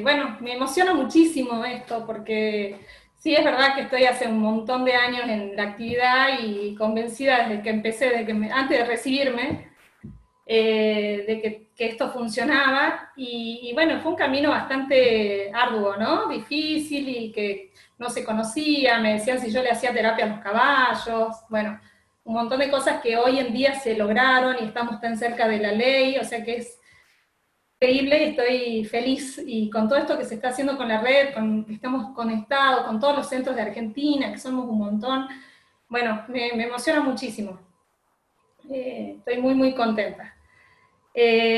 Bueno, me emociona muchísimo esto, porque sí es verdad que estoy hace un montón de años en la actividad y convencida desde que empecé, antes de recibirme, que esto funcionaba, y bueno, fue un camino bastante arduo, ¿no? Difícil, y que no se conocía, me decían si yo le hacía terapia a los caballos, bueno, un montón de cosas que hoy en día se lograron y estamos tan cerca de la ley, o sea que es increíble, estoy feliz, y con todo esto que se está haciendo con la red, que estamos conectados con todos los centros de Argentina, que somos un montón, bueno, me emociona muchísimo. Estoy muy, muy contenta.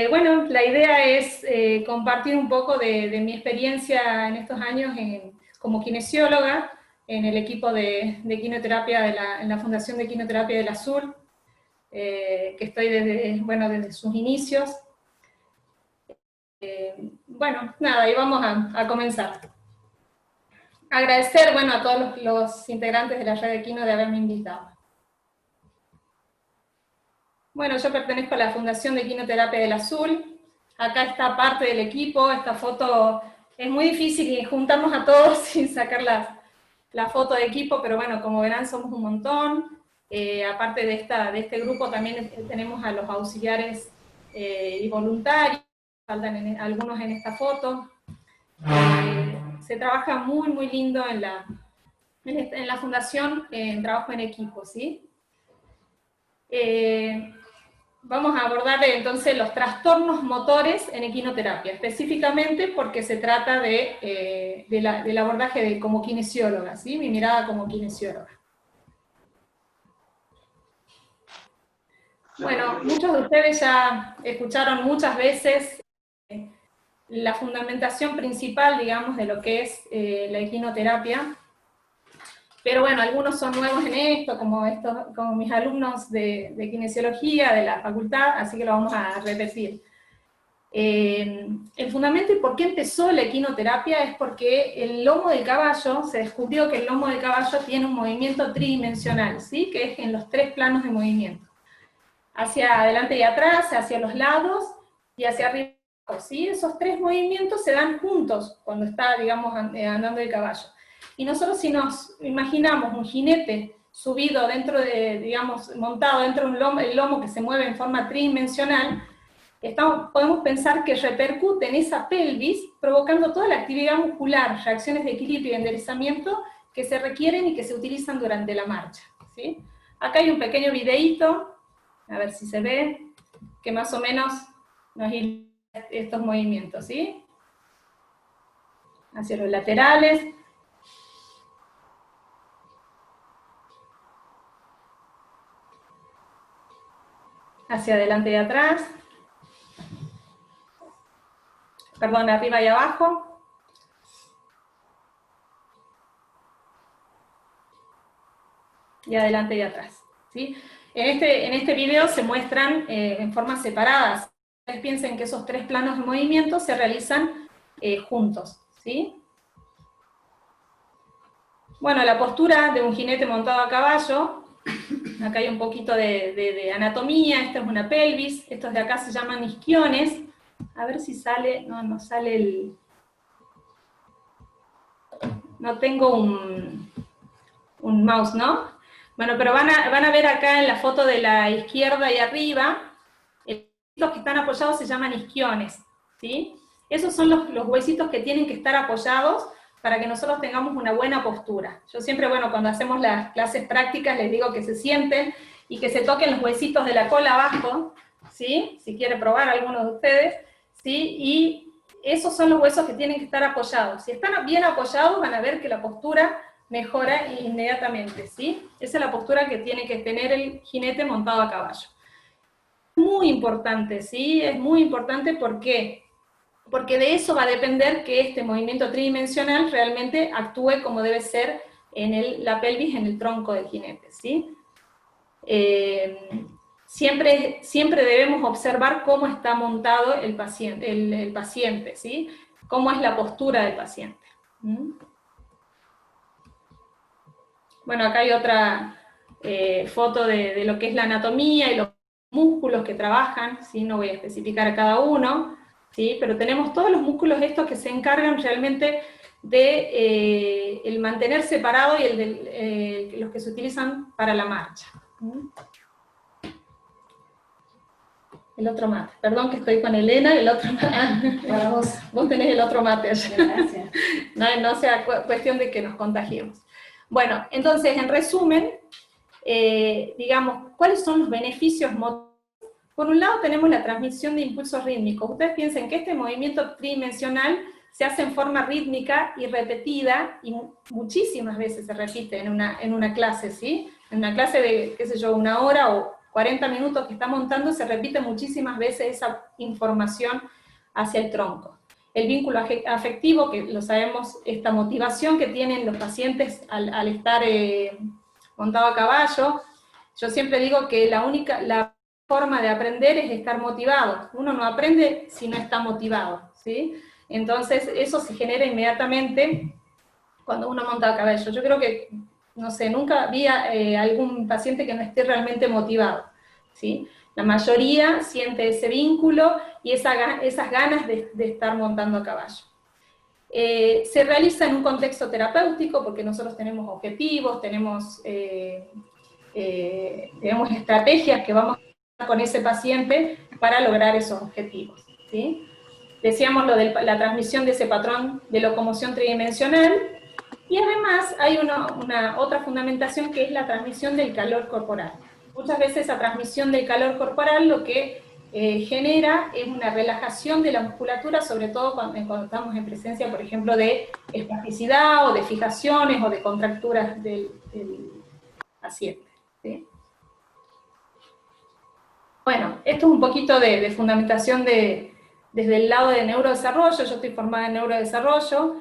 Bueno, la idea es compartir un poco de mi experiencia en estos años como kinesióloga en el equipo de quinoterapia en la Fundación de Quinoterapia del Azul, que estoy desde sus inicios. Bueno, nada, y vamos a comenzar. Agradecer, bueno, a todos los integrantes de la red de Quino de haberme invitado. Bueno, yo pertenezco a la Fundación de Quinoterapia del Azul. Acá está parte del equipo. Esta foto es muy difícil juntarnos a todos sin sacar la foto de equipo, pero bueno, como verán, somos un montón. Aparte de este grupo, también tenemos a los auxiliares y voluntarios, faltan algunos en esta foto. Se trabaja muy, muy lindo en la fundación, en trabajo en equipo, ¿sí? Vamos a abordar entonces los trastornos motores en equinoterapia, específicamente porque se trata del abordaje como kinesióloga, ¿sí? Mi mirada como kinesióloga. Bueno, muchos de ustedes ya escucharon muchas veces la fundamentación principal, digamos, de lo que es la equinoterapia, pero bueno, algunos son nuevos en esto, como mis alumnos de kinesiología de la facultad, así que lo vamos a repetir. El fundamento y por qué empezó la equinoterapia es porque el lomo del caballo, se descubrió que el lomo del caballo tiene un movimiento tridimensional, ¿sí? Que es en los 3 planos de movimiento. Hacia adelante y atrás, hacia los lados y hacia arriba, ¿sí? Esos 3 movimientos se dan juntos cuando está, digamos, andando el caballo. Y nosotros, si nos imaginamos un jinete subido dentro digamos, montado dentro de el lomo que se mueve en forma tridimensional, podemos pensar que repercute en esa pelvis, provocando toda la actividad muscular, reacciones de equilibrio y enderezamiento que se requieren y que se utilizan durante la marcha, ¿sí? Acá hay un pequeño videíto, a ver si se ve, que más o menos nos ilustra estos movimientos, ¿sí? Hacia los laterales. Hacia adelante y atrás. Perdón, arriba y abajo. Y adelante y atrás, ¿sí? En este video se muestran en formas separadas. Ustedes piensen que esos 3 planos de movimiento se realizan juntos, ¿sí? Bueno, la postura de un jinete montado a caballo. Acá hay un poquito de anatomía. Esta es una pelvis. Estos de acá se llaman isquiones. A ver si sale, no sale el... No tengo un mouse, ¿no? Bueno, pero van a ver acá en la foto de la izquierda y arriba, los huesitos que están apoyados se llaman isquiones, ¿sí? Esos son los huesitos que tienen que estar apoyados para que nosotros tengamos una buena postura. Yo siempre, bueno, cuando hacemos las clases prácticas les digo que se sienten y que se toquen los huesitos de la cola abajo, ¿sí? Si quiere probar alguno de ustedes, ¿sí? Y esos son los huesos que tienen que estar apoyados. Si están bien apoyados van a ver que la postura mejora inmediatamente, ¿sí? Esa es la postura que tiene que tener el jinete montado a caballo. Muy importante, ¿sí? Es muy importante, ¿por qué? Porque de eso va a depender que este movimiento tridimensional realmente actúe como debe ser en la pelvis, en el tronco del jinete, ¿sí? Siempre debemos observar cómo está montado el paciente, ¿sí? Cómo es la postura del paciente. Bueno, acá hay otra foto de lo que es la anatomía y los músculos que trabajan, ¿sí? No voy a especificar a cada uno. ¿sí? Pero tenemos todos los músculos estos que se encargan realmente de el mantener separado y los que se utilizan para la marcha. El otro mate. Perdón que estoy con Elena, el otro mate. Para vos. Vos tenés el otro mate allá. Gracias. No sea cuestión de que nos contagiemos. Bueno, entonces, en resumen, digamos, ¿cuáles son los beneficios motorios? Por un lado tenemos la transmisión de impulsos rítmicos. Ustedes piensen que este movimiento tridimensional se hace en forma rítmica y repetida, y muchísimas veces se repite en una clase, ¿sí? En una clase de, qué sé yo, 1 hora o 40 minutos que está montando, se repite muchísimas veces esa información hacia el tronco. El vínculo afectivo, que lo sabemos, esta motivación que tienen los pacientes al estar montado a caballo. Yo siempre digo que la forma de aprender es estar motivado. Uno no aprende si no está motivado, ¿sí? Entonces, eso se genera inmediatamente cuando uno monta a caballo. Yo creo que, no sé, nunca vi a algún paciente que no esté realmente motivado, ¿sí? La mayoría siente ese vínculo y esas ganas de estar montando a caballo. Se realiza en un contexto terapéutico porque nosotros tenemos objetivos, tenemos estrategias que vamos a con ese paciente para lograr esos objetivos, ¿sí? Decíamos lo de la transmisión de ese patrón de locomoción tridimensional, y además hay otra fundamentación que es la transmisión del calor corporal. Muchas veces esa transmisión del calor corporal lo que genera es una relajación de la musculatura, sobre todo cuando estamos en presencia, por ejemplo, de espasticidad o de fijaciones o de contracturas del paciente, ¿sí? Bueno, esto es un poquito de fundamentación desde el lado de neurodesarrollo. Yo estoy formada en neurodesarrollo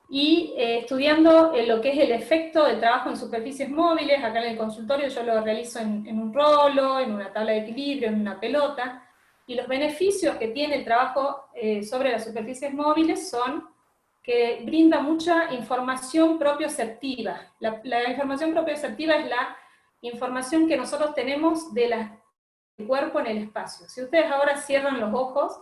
y estudiando lo que es el efecto del trabajo en superficies móviles. Acá en el consultorio yo lo realizo en un rolo, en una tabla de equilibrio, en una pelota, y los beneficios que tiene el trabajo sobre las superficies móviles son que brinda mucha información propioceptiva. La información propioceptiva es la información que nosotros tenemos del cuerpo en el espacio. Si ustedes ahora cierran los ojos,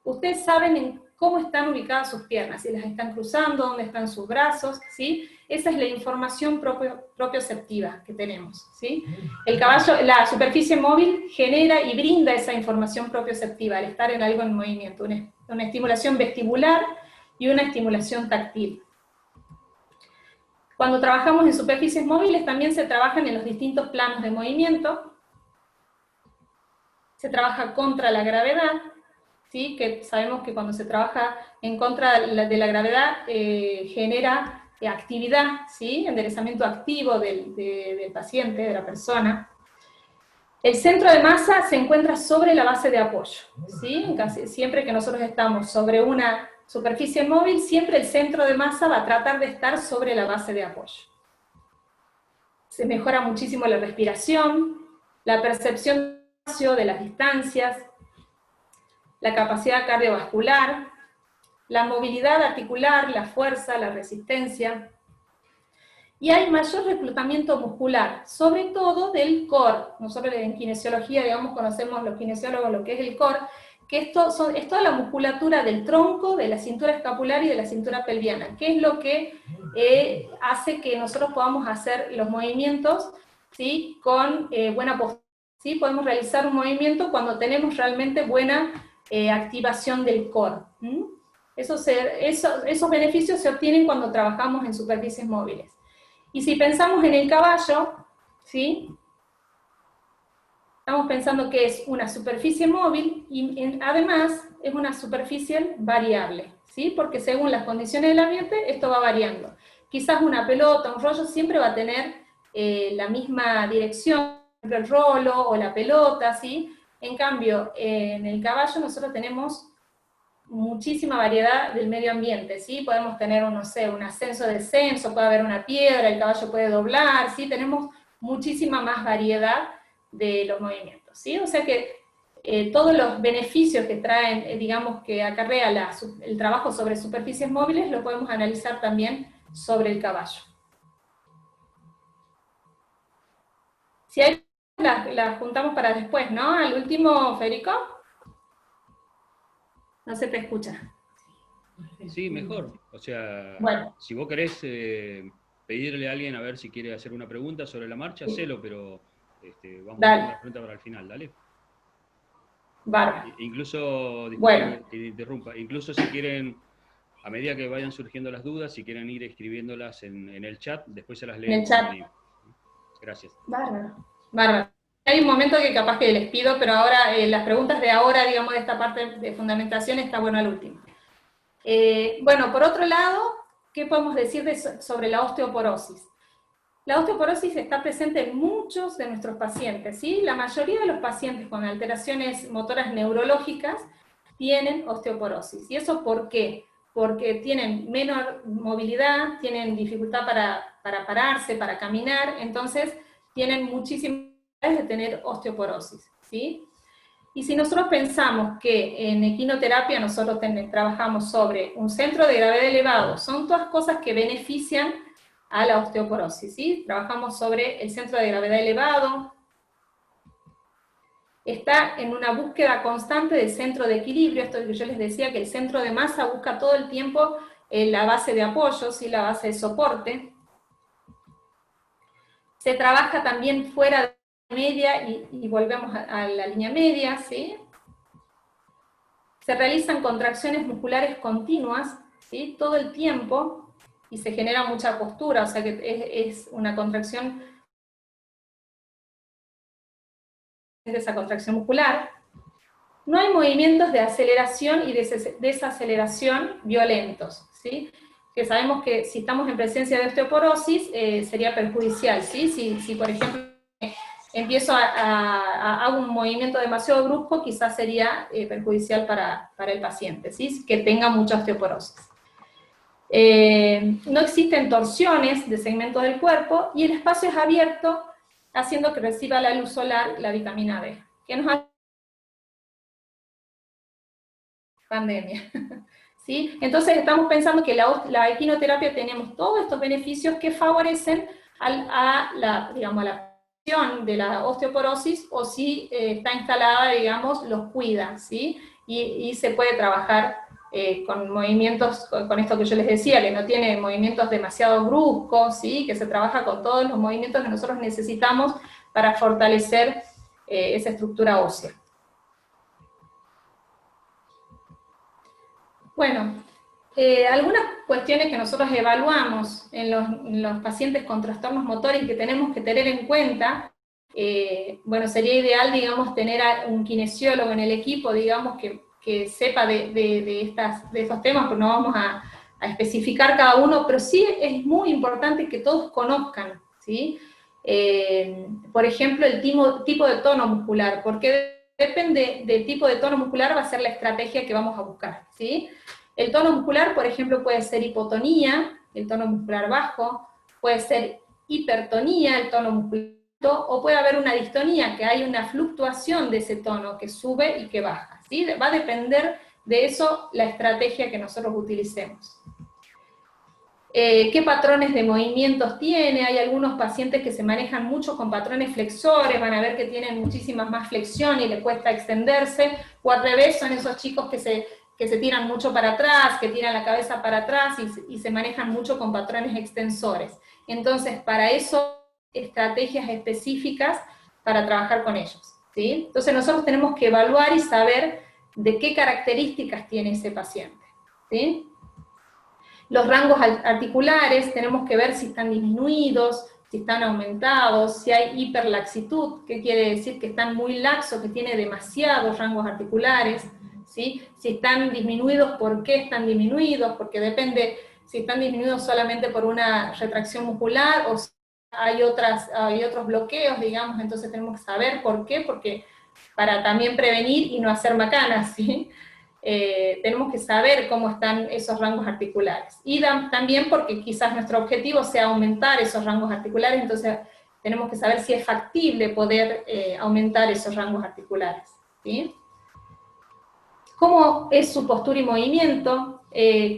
ustedes saben cómo están ubicadas sus piernas, si las están cruzando, dónde están sus brazos, ¿sí? Esa es la información propioceptiva que tenemos, ¿sí? El caballo, la superficie móvil genera y brinda esa información propioceptiva al estar en algo en movimiento, una estimulación vestibular y una estimulación táctil. Cuando trabajamos en superficies móviles también se trabajan en los distintos planos de movimiento. Se trabaja contra la gravedad, ¿sí? Que sabemos que cuando se trabaja en contra de la gravedad genera actividad, ¿sí? Enderezamiento activo del paciente, de la persona. El centro de masa se encuentra sobre la base de apoyo, ¿sí? Siempre que nosotros estamos sobre una superficie móvil, siempre el centro de masa va a tratar de estar sobre la base de apoyo. Se mejora muchísimo la respiración, la percepción de las distancias, la capacidad cardiovascular, la movilidad articular, la fuerza, la resistencia, y hay mayor reclutamiento muscular, sobre todo del core. Nosotros en kinesiología, digamos, conocemos los kinesiólogos lo que es el core, que es toda la musculatura del tronco, de la cintura escapular y de la cintura pelviana, que es lo que hace que nosotros podamos hacer los movimientos, ¿sí? Con buena postura, ¿sí? Podemos realizar un movimiento cuando tenemos realmente buena activación del core. Esos beneficios se obtienen cuando trabajamos en superficies móviles. Y si pensamos en el caballo, ¿sí? Estamos pensando que es una superficie móvil y además es una superficie variable, ¿sí? Porque según las condiciones del ambiente esto va variando. Quizás una pelota, un rollo siempre va a tener la misma dirección, el rolo o la pelota, ¿sí? En cambio, en el caballo nosotros tenemos muchísima variedad del medio ambiente, ¿sí? Podemos tener, no sé, un ascenso-descenso, puede haber una piedra, el caballo puede doblar, ¿sí? Tenemos muchísima más variedad de los movimientos, ¿sí? O sea que todos los beneficios que traen, digamos, que acarrea el trabajo sobre superficies móviles, lo podemos analizar también sobre el caballo. Si hay, las juntamos para después, ¿no? Al último, Federico. No se te escucha. Sí, mejor. O sea, Bueno, si vos querés pedirle a alguien a ver si quiere hacer una pregunta sobre la marcha, hacelo, pero vamos a dejar dale, la pregunta para el final, ¿dale? bárbaro. Incluso, disculpa Bueno, que te interrumpa, incluso si quieren, a medida que vayan surgiendo las dudas, si quieren ir escribiéndolas en el chat, después se las en el leemos, chat. Moni. Gracias. Bárbaro. Bárbaro. Hay un momento que capaz que les pido, pero ahora las preguntas de ahora, digamos, de esta parte de fundamentación, está bueno al último. Bueno, por otro lado, ¿qué podemos decir sobre la osteoporosis? La osteoporosis está presente en muchos de nuestros pacientes, ¿sí? La mayoría de los pacientes con alteraciones motoras neurológicas tienen osteoporosis. ¿Y eso por qué? Porque tienen menor movilidad, tienen dificultad para pararse, para caminar, entonces tienen muchísimas de tener osteoporosis, ¿sí? Y si nosotros pensamos que en equinoterapia nosotros trabajamos sobre un centro de gravedad elevado, son todas cosas que benefician a la osteoporosis, ¿sí? Trabajamos sobre el centro de gravedad elevado, está en una búsqueda constante del centro de equilibrio, esto es lo que yo les decía, que el centro de masa busca todo el tiempo la base de apoyo, ¿sí? La base de soporte. Se trabaja también fuera de la media y volvemos a la línea media, ¿sí? Se realizan contracciones musculares continuas, ¿sí? Todo el tiempo, y se genera mucha postura, o sea que es una contracción de esa contracción muscular. No hay movimientos de aceleración y desaceleración violentos, ¿sí? Que sabemos que si estamos en presencia de osteoporosis sería perjudicial, ¿sí? Si por ejemplo empiezo hago un movimiento demasiado brusco, quizás sería perjudicial para el paciente, ¿sí? Que tenga mucha osteoporosis. No existen torsiones de segmentos del cuerpo y el espacio es abierto, haciendo que reciba la luz solar la vitamina D, que nos hace pandemia. ¿Sí? Entonces estamos pensando que la equinoterapia tenemos todos estos beneficios que favorecen digamos, a la prevención de la osteoporosis, o si está instalada, digamos, los cuida, ¿sí? Y se puede trabajar con movimientos, con esto que yo les decía, que no tiene movimientos demasiado bruscos, ¿sí? Que se trabaja con todos los movimientos que nosotros necesitamos para fortalecer esa estructura ósea. Bueno, algunas cuestiones que nosotros evaluamos en los pacientes con trastornos motores que tenemos que tener en cuenta, bueno, sería ideal, digamos, tener a un kinesiólogo en el equipo, digamos, que sepa de estos temas, pero no vamos a especificar cada uno, pero sí es muy importante que todos conozcan, ¿sí? Por ejemplo, el tipo de tono muscular, porque depende del tipo de tono muscular va a ser la estrategia que vamos a buscar, ¿sí? El tono muscular, por ejemplo, puede ser hipotonía, el tono muscular bajo, puede ser hipertonía, el tono muscular alto, o puede haber una distonía, que hay una fluctuación de ese tono que sube y que baja, ¿sí? Va a depender de eso la estrategia que nosotros utilicemos. ¿Qué patrones de movimientos tiene? Hay algunos pacientes que se manejan mucho con patrones flexores, van a ver que tienen muchísimas más flexión y les cuesta extenderse, o al revés, son esos chicos que se tiran mucho para atrás, que tiran la cabeza para atrás y se manejan mucho con patrones extensores. Entonces, para eso, estrategias específicas para trabajar con ellos, ¿sí? Entonces nosotros tenemos que evaluar y saber de qué características tiene ese paciente, ¿sí? Los rangos articulares, tenemos que ver si están disminuidos, si están aumentados, si hay hiperlaxitud, que quiere decir que están muy laxos, que tiene demasiados rangos articulares, ¿sí? Si están disminuidos, ¿por qué están disminuidos? Porque depende si están disminuidos solamente por una retracción muscular o si hay otros bloqueos, digamos, entonces tenemos que saber por qué, porque para también prevenir y no hacer macanas, ¿sí? Tenemos que saber cómo están esos rangos articulares. Y también porque quizás nuestro objetivo sea aumentar esos rangos articulares, entonces tenemos que saber si es factible poder aumentar esos rangos articulares, ¿sí? ¿Cómo es su postura y movimiento?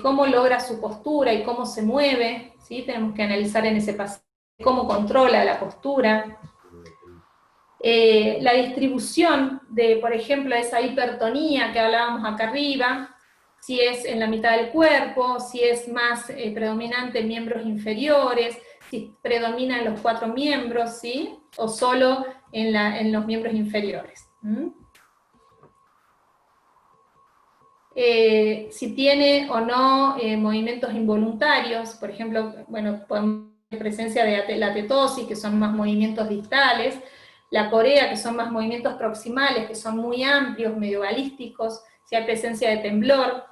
¿Cómo logra su postura y cómo se mueve? ¿Sí? Tenemos que analizar en ese paciente cómo controla la postura. La distribución de, por ejemplo, esa hipertonía que hablábamos acá arriba, si es en la mitad del cuerpo, si es más predominante en miembros inferiores, si predomina en los 4 miembros, ¿sí? O solo en los miembros inferiores. Si tiene o no movimientos involuntarios, por ejemplo, bueno, podemos tener presencia de la tetosis, que son más movimientos distales, la corea, que son más movimientos proximales, que son muy amplios, medio balísticos, si hay presencia de temblor.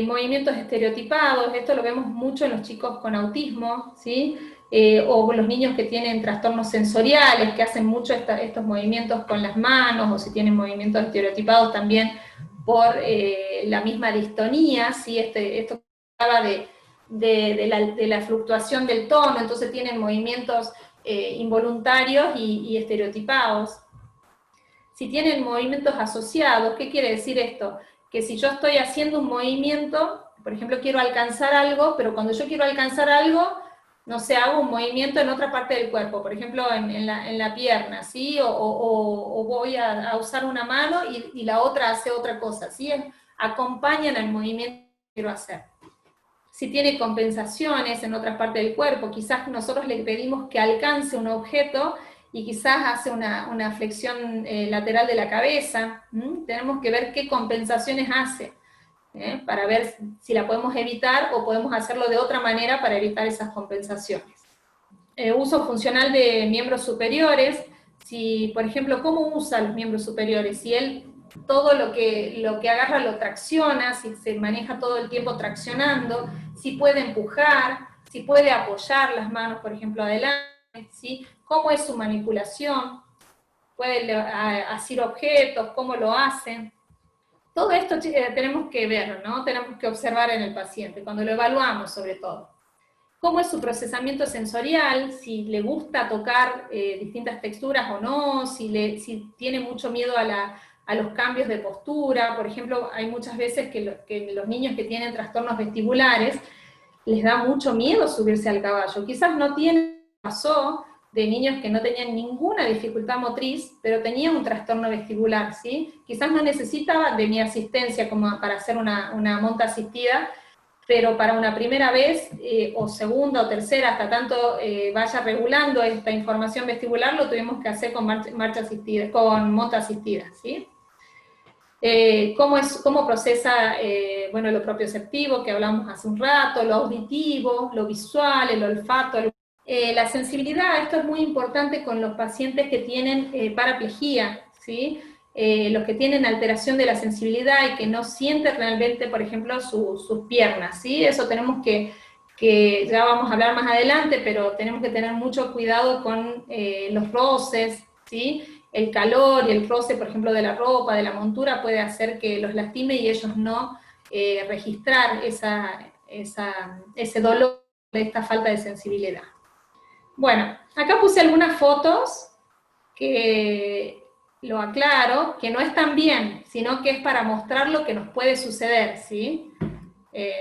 Movimientos estereotipados, esto lo vemos mucho en los chicos con autismo, ¿sí? O los niños que tienen trastornos sensoriales, que hacen mucho estos movimientos con las manos, o si tienen movimientos estereotipados también por la misma distonía, ¿sí? Esto que hablaba de la fluctuación del tono, entonces tienen movimientos involuntarios y estereotipados. Si tienen movimientos asociados, ¿qué quiere decir esto? Que si yo estoy haciendo un movimiento, por ejemplo, quiero alcanzar algo, pero cuando yo quiero alcanzar algo, no sé, hago un movimiento en otra parte del cuerpo, por ejemplo, en la pierna, ¿sí? O voy a usar una mano y la otra hace otra cosa, ¿sí? Acompañan al movimiento que quiero hacer. Si tiene compensaciones en otras partes del cuerpo, quizás nosotros le pedimos que alcance un objeto y quizás hace una flexión lateral de la cabeza. Tenemos que ver qué compensaciones hace, para ver si la podemos evitar o podemos hacerlo de otra manera para evitar esas compensaciones. Uso funcional de miembros superiores, si, por ejemplo, ¿cómo usa los miembros superiores? Si él todo lo que agarra lo tracciona, si se maneja todo el tiempo traccionando, si puede empujar, si puede apoyar las manos, por ejemplo, adelante, ¿sí? ¿Cómo es su manipulación? ¿Puede asir objetos? ¿Cómo lo hacen? Todo esto tenemos que ver, ¿no? Tenemos que observar en el paciente, cuando lo evaluamos sobre todo. ¿Cómo es su procesamiento sensorial? Si le gusta tocar distintas texturas o no, si tiene mucho miedo a los cambios de postura. Por ejemplo, hay muchas veces que los niños que tienen trastornos vestibulares les da mucho miedo subirse al caballo. Quizás no pasó de niños que no tenían ninguna dificultad motriz, pero tenían un trastorno vestibular, ¿sí? Quizás no necesitaba de mi asistencia como para hacer una monta asistida, pero para una primera vez, o segunda o tercera, hasta tanto vaya regulando esta información vestibular, lo tuvimos que hacer con marcha asistida, con monta asistida, ¿sí? Cómo procesa, bueno, lo propioceptivo, que hablamos hace un rato, lo auditivo, lo visual, el olfato, la sensibilidad. Esto es muy importante con los pacientes que tienen paraplegia, ¿sí? Los que tienen alteración de la sensibilidad y que no sienten realmente, por ejemplo, sus piernas, ¿sí? Eso tenemos que ya vamos a hablar más adelante, pero tenemos que tener mucho cuidado con los roces, ¿sí? El calor y el roce, por ejemplo, de la ropa, de la montura, puede hacer que los lastime y ellos no registrar ese dolor de esta falta de sensibilidad. Bueno, acá puse algunas fotos que lo aclaro, que no están bien, sino que es para mostrar lo que nos puede suceder, ¿sí?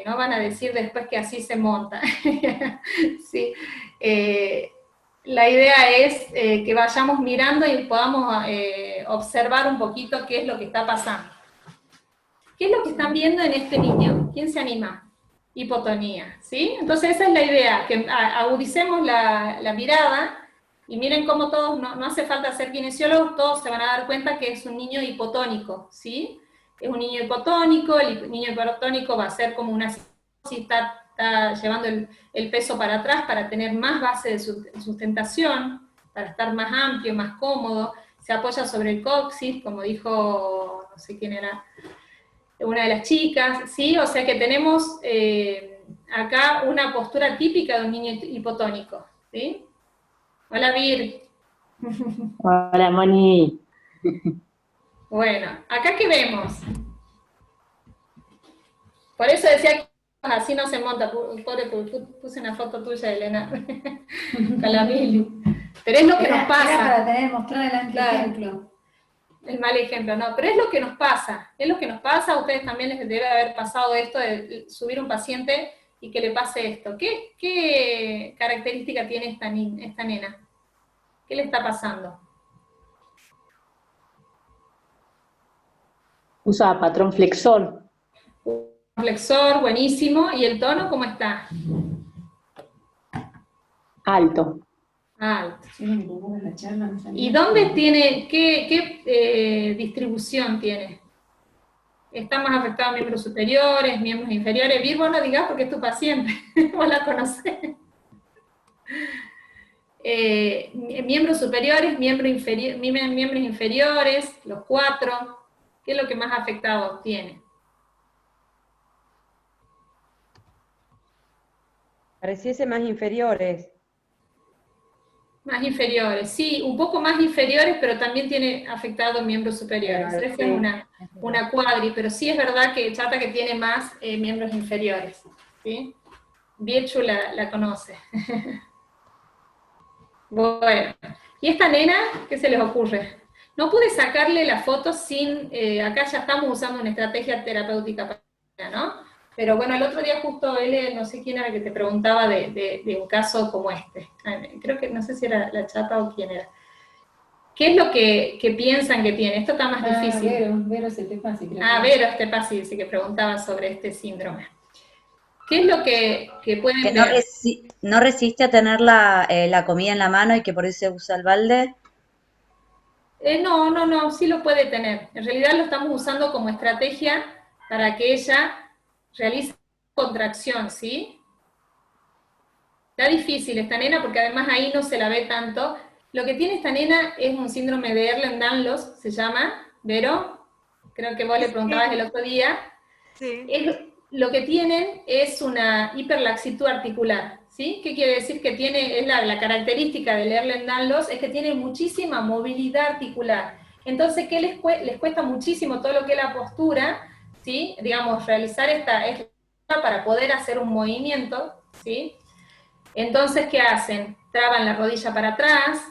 No van a decir después que así se monta. ¿Sí? La idea es que vayamos mirando y podamos observar un poquito qué es lo que está pasando. ¿Qué es lo que están viendo en este niño? ¿Quién se anima? Hipotonía, ¿sí? Entonces esa es la idea, que agudicemos la mirada y miren cómo todos, no hace falta ser kinesiólogos, todos se van a dar cuenta que es un niño hipotónico, ¿sí? Es un niño hipotónico, el niño hipotónico va a ser como una... Si está llevando el peso para atrás para tener más base de sustentación, para estar más amplio, más cómodo, se apoya sobre el coxis, como dijo, no sé quién era, una de las chicas, ¿sí? O sea que tenemos acá una postura típica de un niño hipotónico, ¿sí? Hola, Vir. Hola, Moni. Bueno, ¿acá qué vemos? Por eso decía que así no se monta, pobre, puse una foto tuya, Elena, con la Mili. Pero es lo que nos pasa. Era para mostrar el antiejemplo. El mal ejemplo, no, pero es lo que nos pasa, a ustedes también les debe haber pasado esto de subir un paciente y que le pase esto. ¿Qué característica tiene esta nena? ¿Qué le está pasando? Usa patrón flexor. Flexor, buenísimo. ¿Y el tono cómo está? Alto. Alto. Sí, me pongo en la charla, no sabía. ¿Y dónde tiene, qué distribución tiene? ¿Están más afectados miembros superiores, miembros inferiores? Vir, vos no digas porque es tu paciente, vos la conocés. Miembros superiores, miembros inferiores, los 4, ¿qué es lo que más afectados tiene? Pareciese más inferiores. Más inferiores, sí, un poco más inferiores, pero también tiene afectados miembros superiores. Claro, Esa sí. es una cuadri, pero sí es verdad que Chata que tiene más miembros inferiores. ¿Sí? Viechu la conoce. Bueno, ¿y esta nena qué se les ocurre? No pude sacarle la foto sin, acá ya estamos usando una estrategia terapéutica para ella, ¿no? Pero bueno, el otro día justo él, no sé quién era que te preguntaba de un caso como este. Creo que, no sé si era la Chata o quién era. ¿Qué es lo que piensan que tiene? Esto está más difícil. Vero Estefasi, creo. Vero Estefasi dice que preguntaba sobre este síndrome. ¿Qué es lo que pueden Que ver? no resiste a tener la comida en la mano y que por eso se usa el balde. No, sí lo puede tener. En realidad lo estamos usando como estrategia para que ella realice contracción, ¿sí? Está difícil esta nena porque además ahí no se la ve tanto. Lo que tiene esta nena es un síndrome de Ehlers-Danlos, se llama, Vero, creo que vos le preguntabas el otro día. Sí. Lo que tienen es una hiperlaxitud articular, ¿sí? ¿Qué quiere decir que tiene? Es la característica del Ehlers-Danlos es que tiene muchísima movilidad articular. Entonces, ¿qué les cuesta muchísimo todo lo que es la postura, ¿sí? Digamos, realizar esta para poder hacer un movimiento, ¿sí? Entonces, ¿qué hacen? Traban la rodilla para atrás.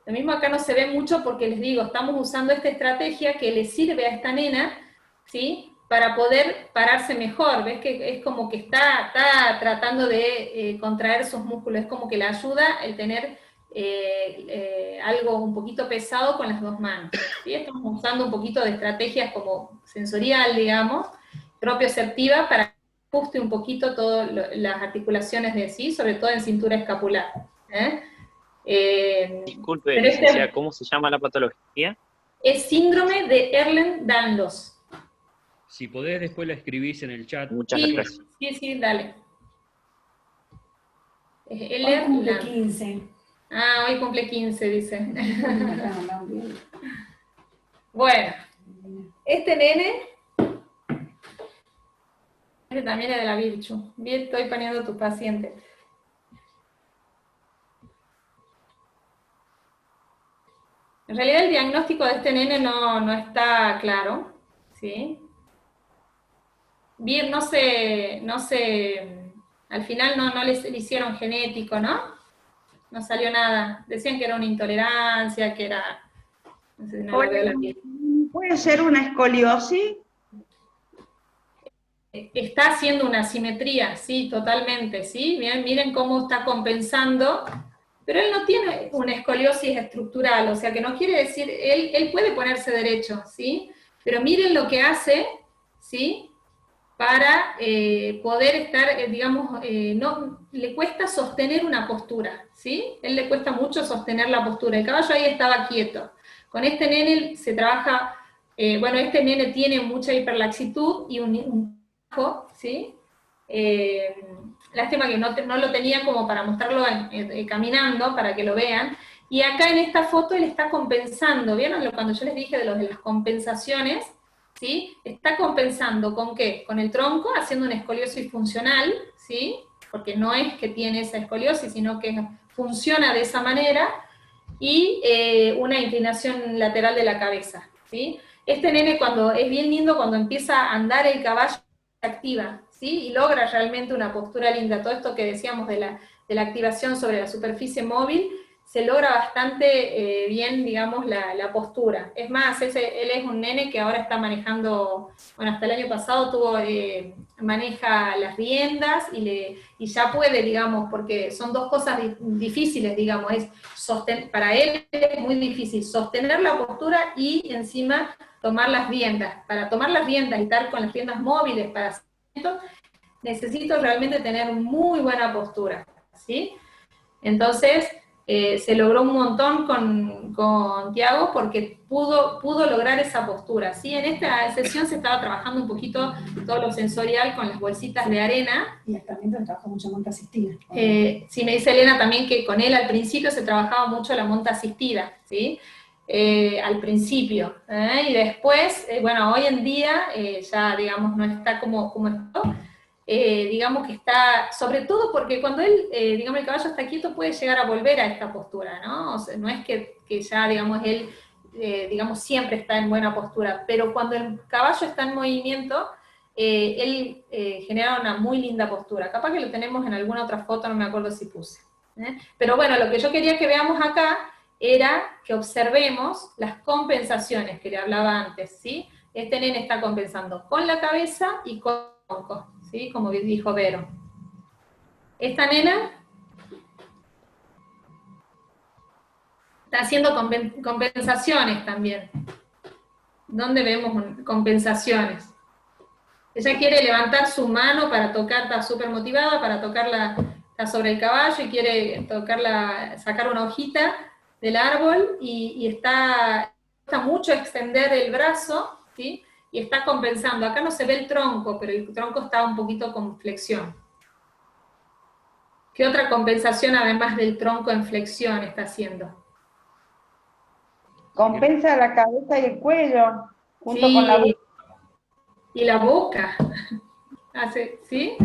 Lo mismo acá no se ve mucho porque les digo, estamos usando esta estrategia que le sirve a esta nena, ¿sí? Para poder pararse mejor. ¿Ves que es como que está tratando de contraer sus músculos? Es como que le ayuda el tener algo un poquito pesado con las dos manos, ¿sí? Estamos usando un poquito de estrategias como sensorial, digamos, propioceptiva para que ajuste un poquito todas las articulaciones de sí, sobre todo en cintura escapular. Disculpe, pero licenciada, ¿cómo se llama la patología? Es síndrome de Ehlers-Danlos. Si podés, después la escribís en el chat. Muchas gracias. Sí, dale. Hoy cumple 15. Ah, hoy cumple 15, dice. Bueno, este nene, este también es de la Virchu. Bien, estoy poniendo tu paciente. En realidad el diagnóstico de este nene no está claro, ¿sí? Bien, no sé, al final no le hicieron genético, ¿no? No salió nada. Decían que era una intolerancia, que era... No sé, no la veo la piel. ¿Puede ser una escoliosis? Está haciendo una simetría, sí, totalmente, ¿sí? Bien, miren cómo está compensando, pero él no tiene una escoliosis estructural, o sea que no quiere decir, él puede ponerse derecho, ¿sí? Pero miren lo que hace, ¿sí? Para poder estar, digamos, no le cuesta sostener una postura, ¿sí? Él le cuesta mucho sostener la postura. El caballo ahí estaba quieto. Con este nene se trabaja, bueno, este nene tiene mucha hiperlaxitud y un bajo, ¿sí? Lástima que no lo tenía como para mostrarlo caminando, para que lo vean. Y acá en esta foto él está compensando, ¿vieron? Cuando yo les dije de las compensaciones, ¿sí? Está compensando ¿con qué? Con el tronco, haciendo una escoliosis funcional, ¿sí? Porque no es que tiene esa escoliosis, sino que funciona de esa manera, y una inclinación lateral de la cabeza, ¿sí? Este nene es bien lindo cuando empieza a andar el caballo, se activa, ¿sí? Y logra realmente una postura linda. Todo esto que decíamos de la activación sobre la superficie móvil, se logra bastante bien, digamos, la postura. Es más, él es un nene que ahora está manejando, bueno, hasta el año pasado maneja las riendas y ya puede, digamos, porque son dos cosas difíciles, digamos, para él es muy difícil sostener la postura y encima tomar las riendas. Para tomar las riendas y estar con las riendas móviles para hacer esto, necesito realmente tener muy buena postura, ¿sí? Entonces, se logró un montón con Tiago porque pudo lograr esa postura, ¿sí? En esta sesión se estaba trabajando un poquito todo lo sensorial con las bolsitas de arena. Y también trabaja mucho monta asistida. Sí, me dice Elena también que con él al principio se trabajaba mucho la monta asistida, ¿sí? Al principio, y después, bueno, hoy en día ya, digamos, no está como esto, digamos que está, sobre todo porque cuando digamos, el caballo está quieto puede llegar a volver a esta postura, ¿no? O sea, no es que ya, digamos, él, digamos, siempre está en buena postura, pero cuando el caballo está en movimiento, él genera una muy linda postura. Capaz que lo tenemos en alguna otra foto, no me acuerdo si puse. Pero bueno, lo que yo quería que veamos acá era que observemos las compensaciones que le hablaba antes, ¿sí? Este nene está compensando con la cabeza y con el tronco, ¿sí? Como dijo Vero. Esta nena está haciendo compensaciones también. ¿Dónde vemos compensaciones? Ella quiere levantar su mano para tocar, está súper motivada para tocarla, está sobre el caballo y quiere sacar una hojita del árbol y está mucho extender el brazo, ¿sí? Y está compensando. Acá no se ve el tronco, pero el tronco está un poquito con flexión. ¿Qué otra compensación además del tronco en flexión está haciendo? Compensa la cabeza y el cuello, junto Sí, con la boca. y la boca. ¿Sí?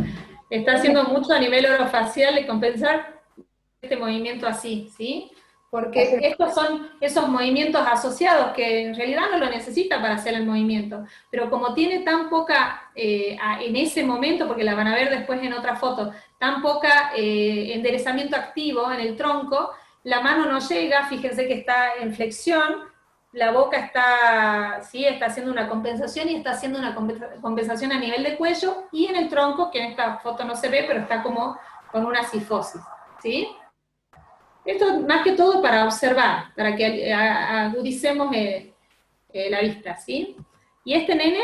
Está haciendo mucho a nivel orofacial de compensar este movimiento así, ¿sí? Porque estos son esos movimientos asociados que en realidad no lo necesita para hacer el movimiento, pero como tiene tan poca, en ese momento, porque la van a ver después en otra foto, tan poca enderezamiento activo en el tronco, la mano no llega, fíjense que está en flexión, la boca está haciendo una compensación y está haciendo una compensación a nivel de cuello, y en el tronco, que en esta foto no se ve, pero está como con una cifosis, ¿sí? Esto más que todo para observar, para que agudicemos la vista, ¿sí? Y este nene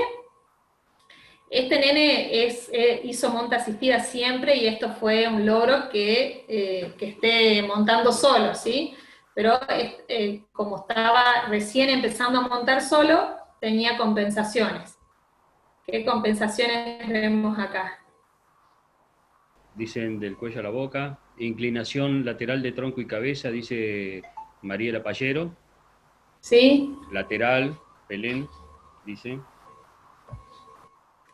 hizo monta asistida siempre, y esto fue un logro que esté montando solo, ¿sí? Pero como estaba recién empezando a montar solo, tenía compensaciones. ¿Qué compensaciones vemos acá? Dicen del cuello a la boca, inclinación lateral de tronco y cabeza, dice Mariela Pallero. ¿Sí? Lateral, Belén, dice.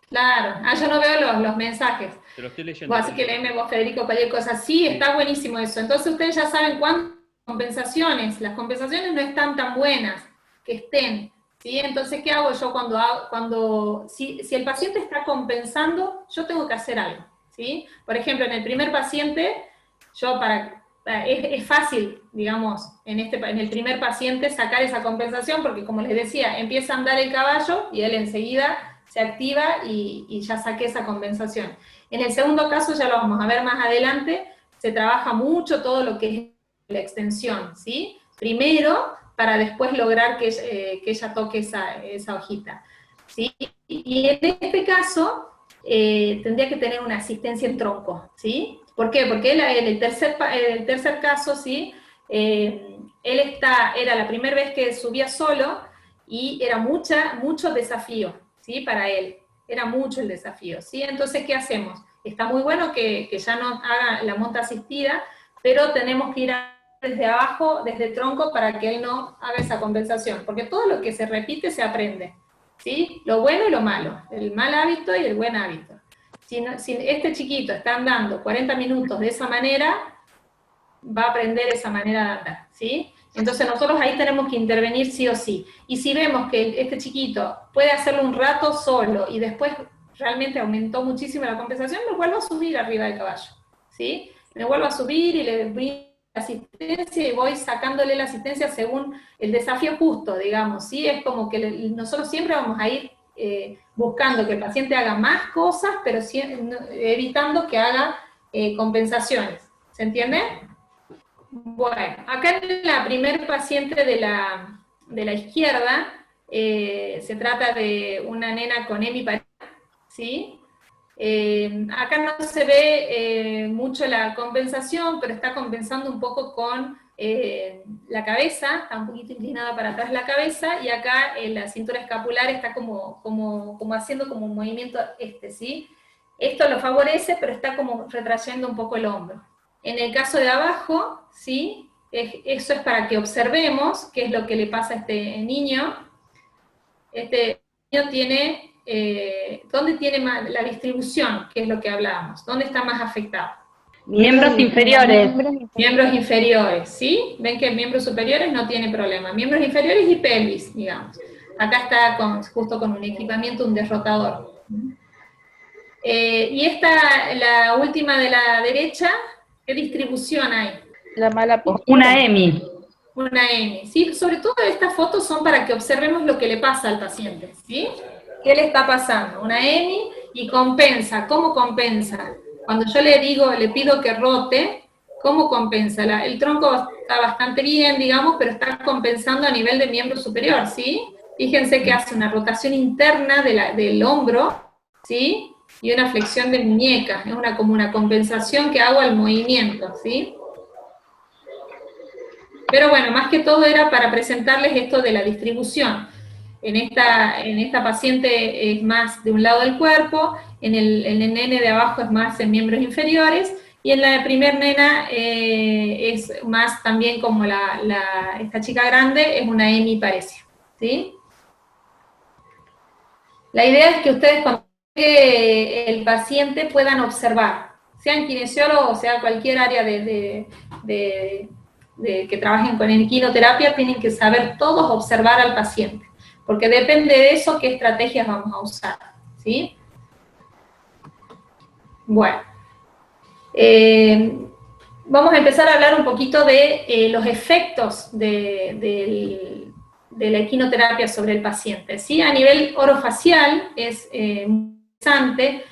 Claro, yo no veo los mensajes. Te lo estoy leyendo. Así que léeme vos, Federico, cualquier cosa. Sí, está buenísimo eso. Entonces ustedes ya saben cuántas compensaciones. Las compensaciones no están tan buenas que estén, ¿sí? Entonces, ¿qué hago yo si el paciente está compensando, yo tengo que hacer algo, ¿sí? Por ejemplo, en el primer paciente, es fácil, digamos, en el primer paciente sacar esa compensación, porque como les decía, empieza a andar el caballo y él enseguida se activa y ya saqué esa compensación. En el segundo caso, ya lo vamos a ver más adelante, se trabaja mucho todo lo que es la extensión, ¿sí? Primero, para después lograr que ella toque esa hojita, ¿sí? Y en este caso, tendría que tener una asistencia en tronco, ¿sí? ¿Por qué? Porque en el tercer caso, ¿sí? Era la primera vez que subía solo, y era mucho desafío, ¿sí? Para él, era mucho el desafío, ¿sí? Entonces, ¿qué hacemos? Está muy bueno que ya no haga la monta asistida, pero tenemos que ir desde abajo, desde el tronco, para que él no haga esa compensación, porque todo lo que se repite se aprende, ¿sí? Lo bueno y lo malo, el mal hábito y el buen hábito. Si este chiquito está andando 40 minutos de esa manera, va a aprender esa manera de andar, ¿sí? Entonces nosotros ahí tenemos que intervenir sí o sí. Y si vemos que este chiquito puede hacerlo un rato solo, y después realmente aumentó muchísimo la compensación, me vuelvo a subir arriba del caballo, ¿sí? Me vuelvo a subir y le brinco asistencia y voy sacándole la asistencia según el desafío justo, digamos, ¿sí? Es como que nosotros siempre vamos a ir buscando que el paciente haga más cosas, pero evitando que haga compensaciones. ¿Se entiende? Bueno, acá en la primer paciente de la izquierda, se trata de una nena con hemiparesia, ¿sí? Acá no se ve mucho la compensación, pero está compensando un poco con la cabeza, está un poquito inclinada para atrás la cabeza, y acá la cintura escapular está como haciendo como un movimiento ¿sí? Esto lo favorece, pero está como retrayendo un poco el hombro. En el caso de abajo, ¿sí? Eso es para que observemos qué es lo que le pasa a este niño. Este niño tiene, ¿dónde tiene más la distribución? Que es lo que hablábamos. ¿Dónde está más afectado? Miembros inferiores. Miembros inferiores, ¿sí? Ven que miembros superiores no tiene problema. Miembros inferiores y pelvis, digamos. Acá está justo con un equipamiento, un derrotador. Y la última de la derecha, ¿qué distribución hay? La mala postura. Una EMI. Una EMI, ¿sí? Sobre todo estas fotos son para que observemos lo que le pasa al paciente, ¿sí? ¿Qué le está pasando? Una EMI y compensa. ¿Cómo compensa? Cuando yo le pido que rote, ¿cómo compensa? El tronco está bastante bien, digamos, pero está compensando a nivel de miembro superior, ¿sí? Fíjense que hace una rotación interna del hombro, ¿sí? Y una flexión de muñeca. Es como una compensación que hago al movimiento, ¿sí? Pero bueno, más que todo era para presentarles esto de la distribución. En esta paciente es más de un lado del cuerpo, en el nene de abajo es más en miembros inferiores, y en la primer nena es más también como esta chica grande, es una hemiparesia, ¿sí? La idea es que ustedes cuando llegue el paciente puedan observar, sean kinesiólogos o sea cualquier área que trabajen con equinoterapia, tienen que saber todos observar al paciente, porque depende de eso qué estrategias vamos a usar, ¿sí? Bueno, vamos a empezar a hablar un poquito de los efectos de la equinoterapia sobre el paciente, ¿sí? A nivel orofacial es muy interesante,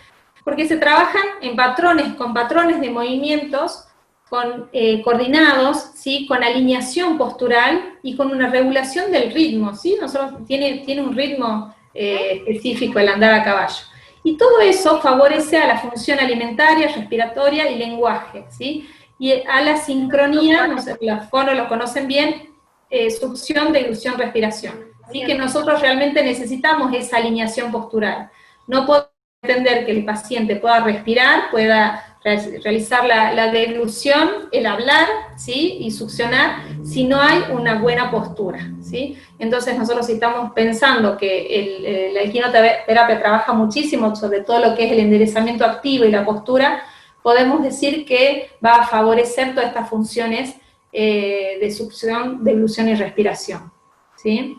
porque se trabajan con patrones de movimientos coordinados, ¿sí? Con alineación postural y con una regulación del ritmo, ¿sí? Tiene un ritmo específico el andar a caballo. Y todo eso favorece a la función alimentaria, respiratoria y lenguaje, ¿sí? Y a la sincronía, no sé, los fonos lo conocen bien, succión, deglución, respiración. Así que nosotros realmente necesitamos esa alineación postural. No podemos pretender que el paciente pueda respirar, pueda realizar la deglución, el hablar, ¿sí? Y succionar, si no hay una buena postura, ¿sí? Entonces nosotros estamos pensando que la equinoterapia trabaja muchísimo sobre todo lo que es el enderezamiento activo y la postura, podemos decir que va a favorecer todas estas funciones de succión, deglución y respiración, ¿sí?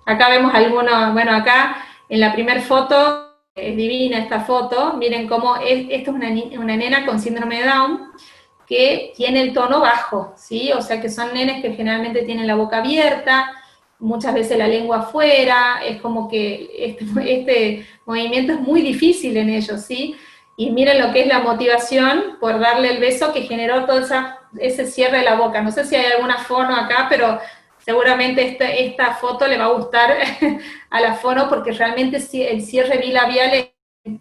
Acá vemos algunos, bueno, acá en la primera foto, es divina esta foto, miren cómo esto es una nena con síndrome de Down, que tiene el tono bajo, ¿sí? O sea que son nenes que generalmente tienen la boca abierta, muchas veces la lengua afuera, es como que este movimiento es muy difícil en ellos, ¿sí? Y miren lo que es la motivación por darle el beso que generó todo ese cierre de la boca. No sé si hay alguna fono acá, pero seguramente esta foto le va a gustar a la fono, porque realmente el cierre bilabial es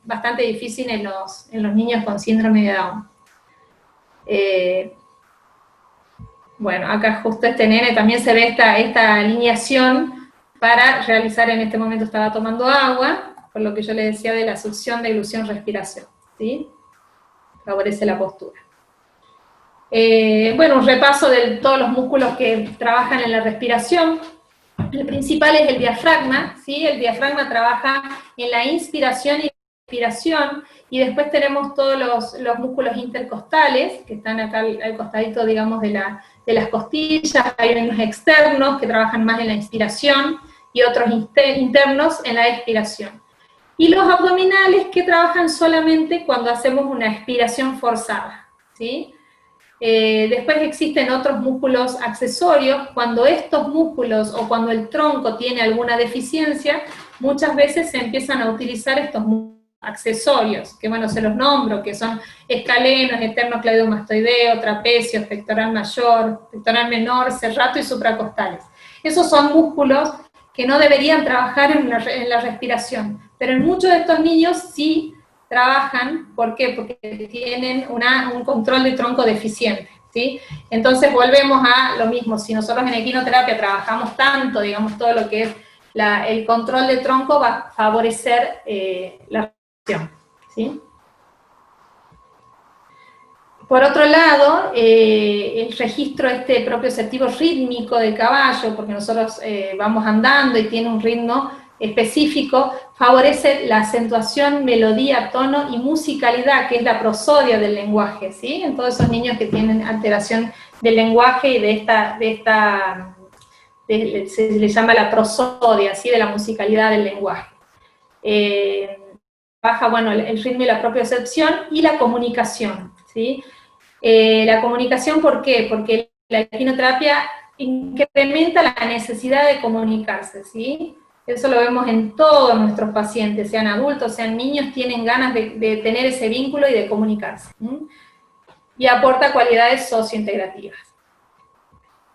bastante difícil en los niños con síndrome de Down. Bueno, acá justo este nene también se ve esta alineación para realizar, en este momento estaba tomando agua, por lo que yo le decía de la succión, deglución, respiración, ¿sí? Favorece la postura. Bueno, un repaso de todos los músculos que trabajan en la respiración. El principal es el diafragma, ¿sí? El diafragma trabaja en la inspiración y la expiración, y después tenemos todos los músculos intercostales, que están acá al costadito, digamos, de las costillas. Hay unos externos que trabajan más en la inspiración, y otros internos en la expiración. Y los abdominales que trabajan solamente cuando hacemos una expiración forzada, ¿sí? Después existen otros músculos accesorios. Cuando estos músculos o cuando el tronco tiene alguna deficiencia, muchas veces se empiezan a utilizar estos músculos accesorios, que bueno, se los nombro, que son escalenos, esternocleidomastoideo, trapecios, pectoral mayor, pectoral menor, serrato y supracostales. Esos son músculos que no deberían trabajar en la respiración, pero en muchos de estos niños sí trabajan. ¿Por qué? Porque tienen un control de tronco deficiente, ¿sí? Entonces volvemos a lo mismo. Si nosotros en equinoterapia trabajamos tanto, digamos, todo lo que es el control de tronco, va a favorecer la respiración, ¿sí? Por otro lado, el registro propioceptivo rítmico del caballo, porque nosotros vamos andando y tiene un ritmo específico, favorece la acentuación, melodía, tono y musicalidad, que es la prosodia del lenguaje, ¿sí? En todos esos niños que tienen alteración del lenguaje y se le llama la prosodia, ¿sí? De la musicalidad del lenguaje. Baja, bueno, el ritmo y la propiocepción y la comunicación, ¿sí? La comunicación, ¿por qué? Porque la equinoterapia incrementa la necesidad de comunicarse, ¿sí? Eso lo vemos en todos nuestros pacientes, sean adultos, sean niños, tienen ganas de tener ese vínculo y de comunicarse. Y aporta cualidades sociointegrativas.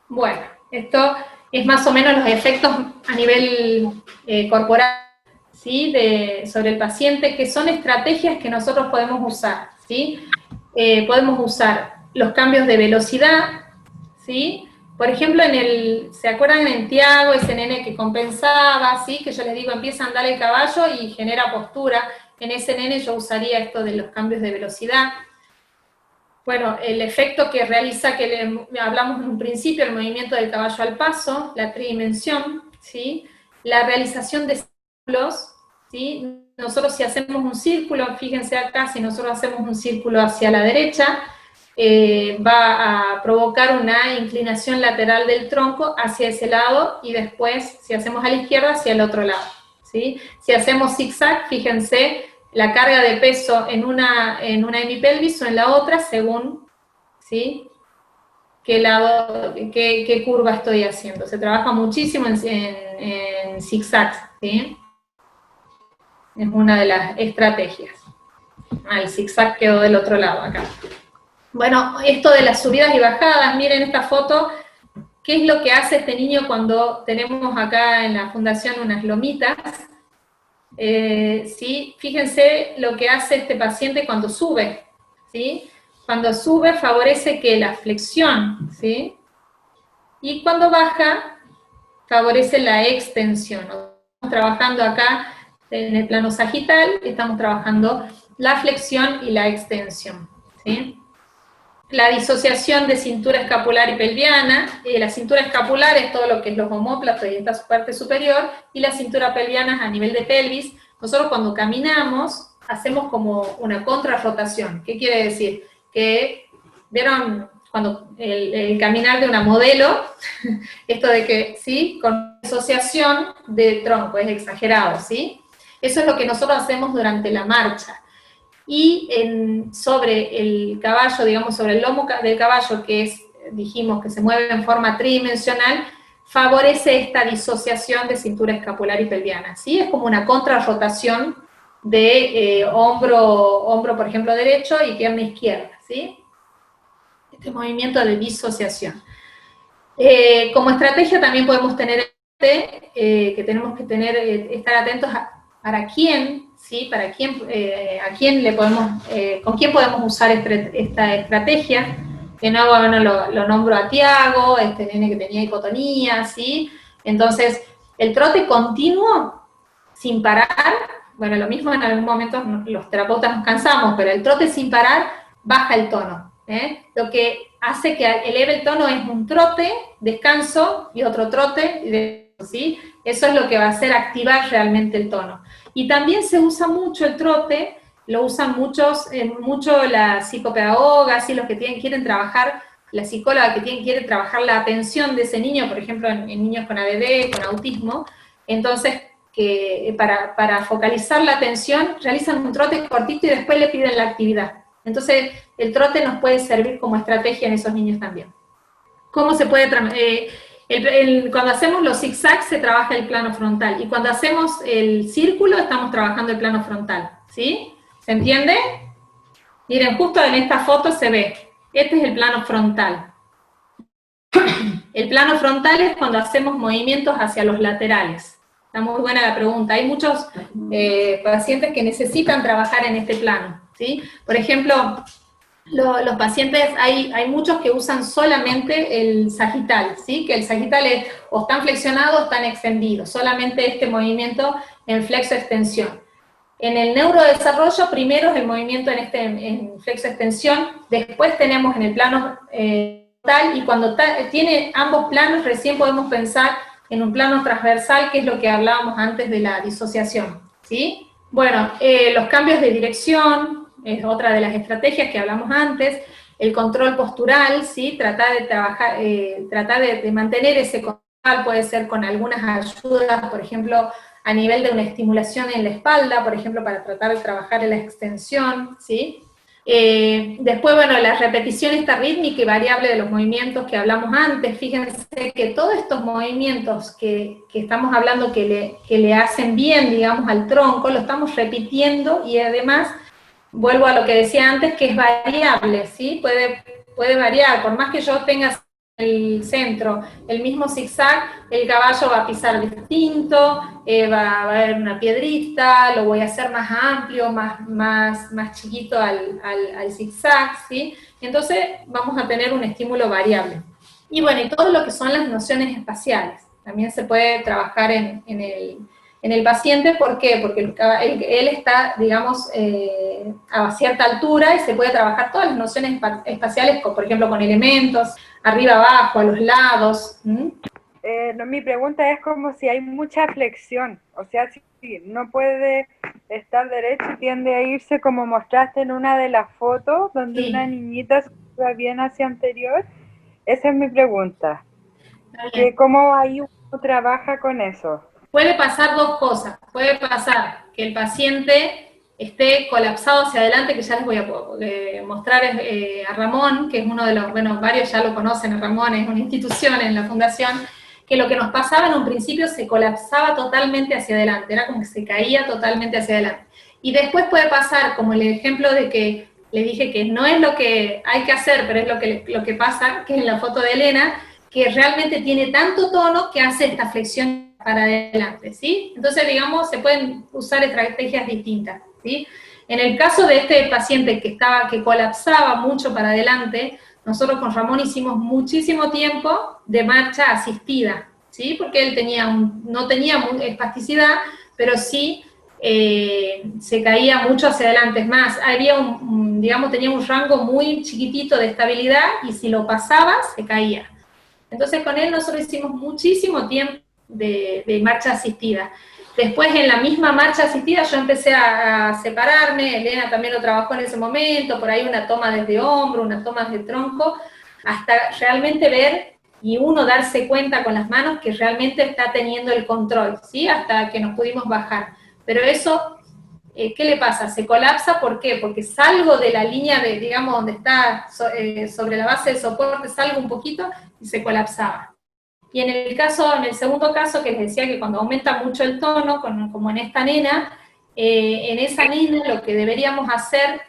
Bueno, esto es más o menos los efectos a nivel corporal, ¿sí? Sobre el paciente, que son estrategias que nosotros podemos usar, ¿sí? Podemos usar los cambios de velocidad, ¿sí? Por ejemplo, ¿se acuerdan en Tiago, ese nene que compensaba, ¿sí? Que yo les digo, empieza a andar el caballo y genera postura? En ese nene yo usaría esto de los cambios de velocidad. Bueno, el efecto que realiza, que hablamos en un principio, el movimiento del caballo al paso, la tridimensión, ¿sí? La realización de círculos, ¿sí? Nosotros si hacemos un círculo, fíjense acá, si nosotros hacemos un círculo hacia la derecha, va a provocar una inclinación lateral del tronco hacia ese lado, y después, si hacemos a la izquierda, hacia el otro lado, ¿sí? Si hacemos zigzag, fíjense la carga de peso en una hemipelvis o en la otra, según, ¿sí? qué curva estoy haciendo. Se trabaja muchísimo en zigzags, ¿sí? Es una de las estrategias. El zigzag quedó del otro lado, acá. Bueno, esto de las subidas y bajadas, miren esta foto, ¿qué es lo que hace este niño cuando tenemos acá en la fundación unas lomitas? ¿Sí? Fíjense lo que hace este paciente cuando sube, ¿sí? Cuando sube favorece que la flexión, ¿sí? Y cuando baja, favorece la extensión. Estamos trabajando acá en el plano sagital, estamos trabajando la flexión y la extensión, ¿sí? La disociación de cintura escapular y pelviana. La cintura escapular es todo lo que es los omóplatos y esta parte superior, y la cintura pelviana es a nivel de pelvis. Nosotros cuando caminamos hacemos como una contrarrotación. ¿Qué quiere decir? Que, ¿vieron cuando el caminar de una modelo? Esto de que, ¿sí? Con disociación de tronco, es exagerado, ¿sí? Eso es lo que nosotros hacemos durante la marcha. Y sobre el caballo, digamos, sobre el lomo del caballo, que dijimos que se mueve en forma tridimensional, favorece esta disociación de cintura escapular y pelviana, ¿sí? Es como una contrarrotación de hombro, por ejemplo, derecho y pierna izquierda, ¿sí? Este movimiento de disociación. Como estrategia también podemos tener que tenemos que estar atentos para quién, ¿sí? Para quién, con quién podemos usar esta estrategia. De nuevo, bueno, lo nombro a Tiago, este nene que tenía hipotonía, ¿sí? Entonces, el trote continuo, sin parar, bueno, lo mismo en algún momento los terapeutas nos cansamos, pero el trote sin parar baja el tono, ¿eh? Lo que hace que eleve el tono es un trote, descanso, y otro trote, ¿sí? Eso es lo que va a hacer activar realmente el tono. Y también se usa mucho el trote, lo usan mucho la psicopedagoga, ¿sí? Los que quieren trabajar, la psicóloga que quiere trabajar la atención de ese niño, por ejemplo, en niños con ADD, con autismo. Entonces, para focalizar la atención, realizan un trote cortito y después le piden la actividad. Entonces, el trote nos puede servir como estrategia en esos niños también. ¿Cómo se puede cuando hacemos los zigzags se trabaja el plano frontal, y cuando hacemos el círculo estamos trabajando el plano frontal, ¿sí? ¿Se entiende? Miren, justo en esta foto se ve, este es el plano frontal. El plano frontal es cuando hacemos movimientos hacia los laterales. Está muy buena la pregunta. Hay muchos pacientes que necesitan trabajar en este plano, ¿sí? Por ejemplo, los pacientes, hay muchos que usan solamente el sagital, ¿sí? Que el sagital es o están flexionados o están extendidos, solamente este movimiento en flexo-extensión. En el neurodesarrollo, primero es el movimiento en flexo-extensión, después tenemos en el plano tal, y cuando tiene ambos planos, recién podemos pensar en un plano transversal, que es lo que hablábamos antes de la disociación, ¿sí? Bueno, los cambios de dirección es otra de las estrategias que hablamos antes, el control postural, ¿sí? Tratar de trabajar, tratar de mantener ese control, puede ser con algunas ayudas, por ejemplo, a nivel de una estimulación en la espalda, por ejemplo, para tratar de trabajar en la extensión, ¿sí? Después, bueno, la repetición esta rítmica y variable de los movimientos que hablamos antes. Fíjense que todos estos movimientos que estamos hablando que le hacen bien, digamos, al tronco, lo estamos repitiendo, y además, vuelvo a lo que decía antes, que es variable, ¿sí? Puede variar, por más que yo tenga el centro, el mismo zigzag, el caballo va a pisar distinto, va a haber una piedrita, lo voy a hacer más amplio, más chiquito al zigzag, ¿sí? Entonces vamos a tener un estímulo variable. Y bueno, y todo lo que son las nociones espaciales, también se puede trabajar en el paciente. ¿Por qué? Porque él está, digamos, a cierta altura, y se puede trabajar todas las nociones espaciales, por ejemplo, con elementos, arriba, abajo, a los lados. Mi pregunta es como si hay mucha flexión, o sea, si no puede estar derecho y tiende a irse, como mostraste en una de las fotos, donde Sí. una niñita se va bien hacia anterior. Esa es mi pregunta. Está bien. ¿Cómo ahí uno trabaja con eso? Puede pasar dos cosas. Puede pasar que el paciente esté colapsado hacia adelante, que ya les voy a mostrar a Ramón, que es uno de los, bueno, varios ya lo conocen, a Ramón es una institución en la fundación, que lo que nos pasaba en un principio se colapsaba totalmente hacia adelante, era como que se caía totalmente hacia adelante. Y después puede pasar, como el ejemplo de que le dije que no es lo que hay que hacer, pero es lo que pasa, que es en la foto de Elena, que realmente tiene tanto tono que hace esta flexión para adelante, ¿sí? Entonces, digamos, se pueden usar estrategias distintas, ¿sí? En el caso de este paciente que colapsaba mucho para adelante, nosotros con Ramón hicimos muchísimo tiempo de marcha asistida, ¿sí? Porque él no tenía espasticidad, pero sí se caía mucho hacia adelante. Es más, había digamos, tenía un rango muy chiquitito de estabilidad, y si lo pasaba, se caía. Entonces con él nosotros hicimos muchísimo tiempo de marcha asistida. Después en la misma marcha asistida yo empecé a separarme, Elena también lo trabajó en ese momento, por ahí una toma desde hombro, una toma desde tronco, hasta realmente ver y uno darse cuenta con las manos que realmente está teniendo el control, ¿sí? Hasta que nos pudimos bajar. Pero eso, ¿qué le pasa? Se colapsa, ¿por qué? Porque salgo de la línea de, digamos, donde está sobre la base del soporte, salgo un poquito y se colapsaba. Y en el segundo caso, que les decía que cuando aumenta mucho el tono, como en esta nena, en esa nena lo que deberíamos hacer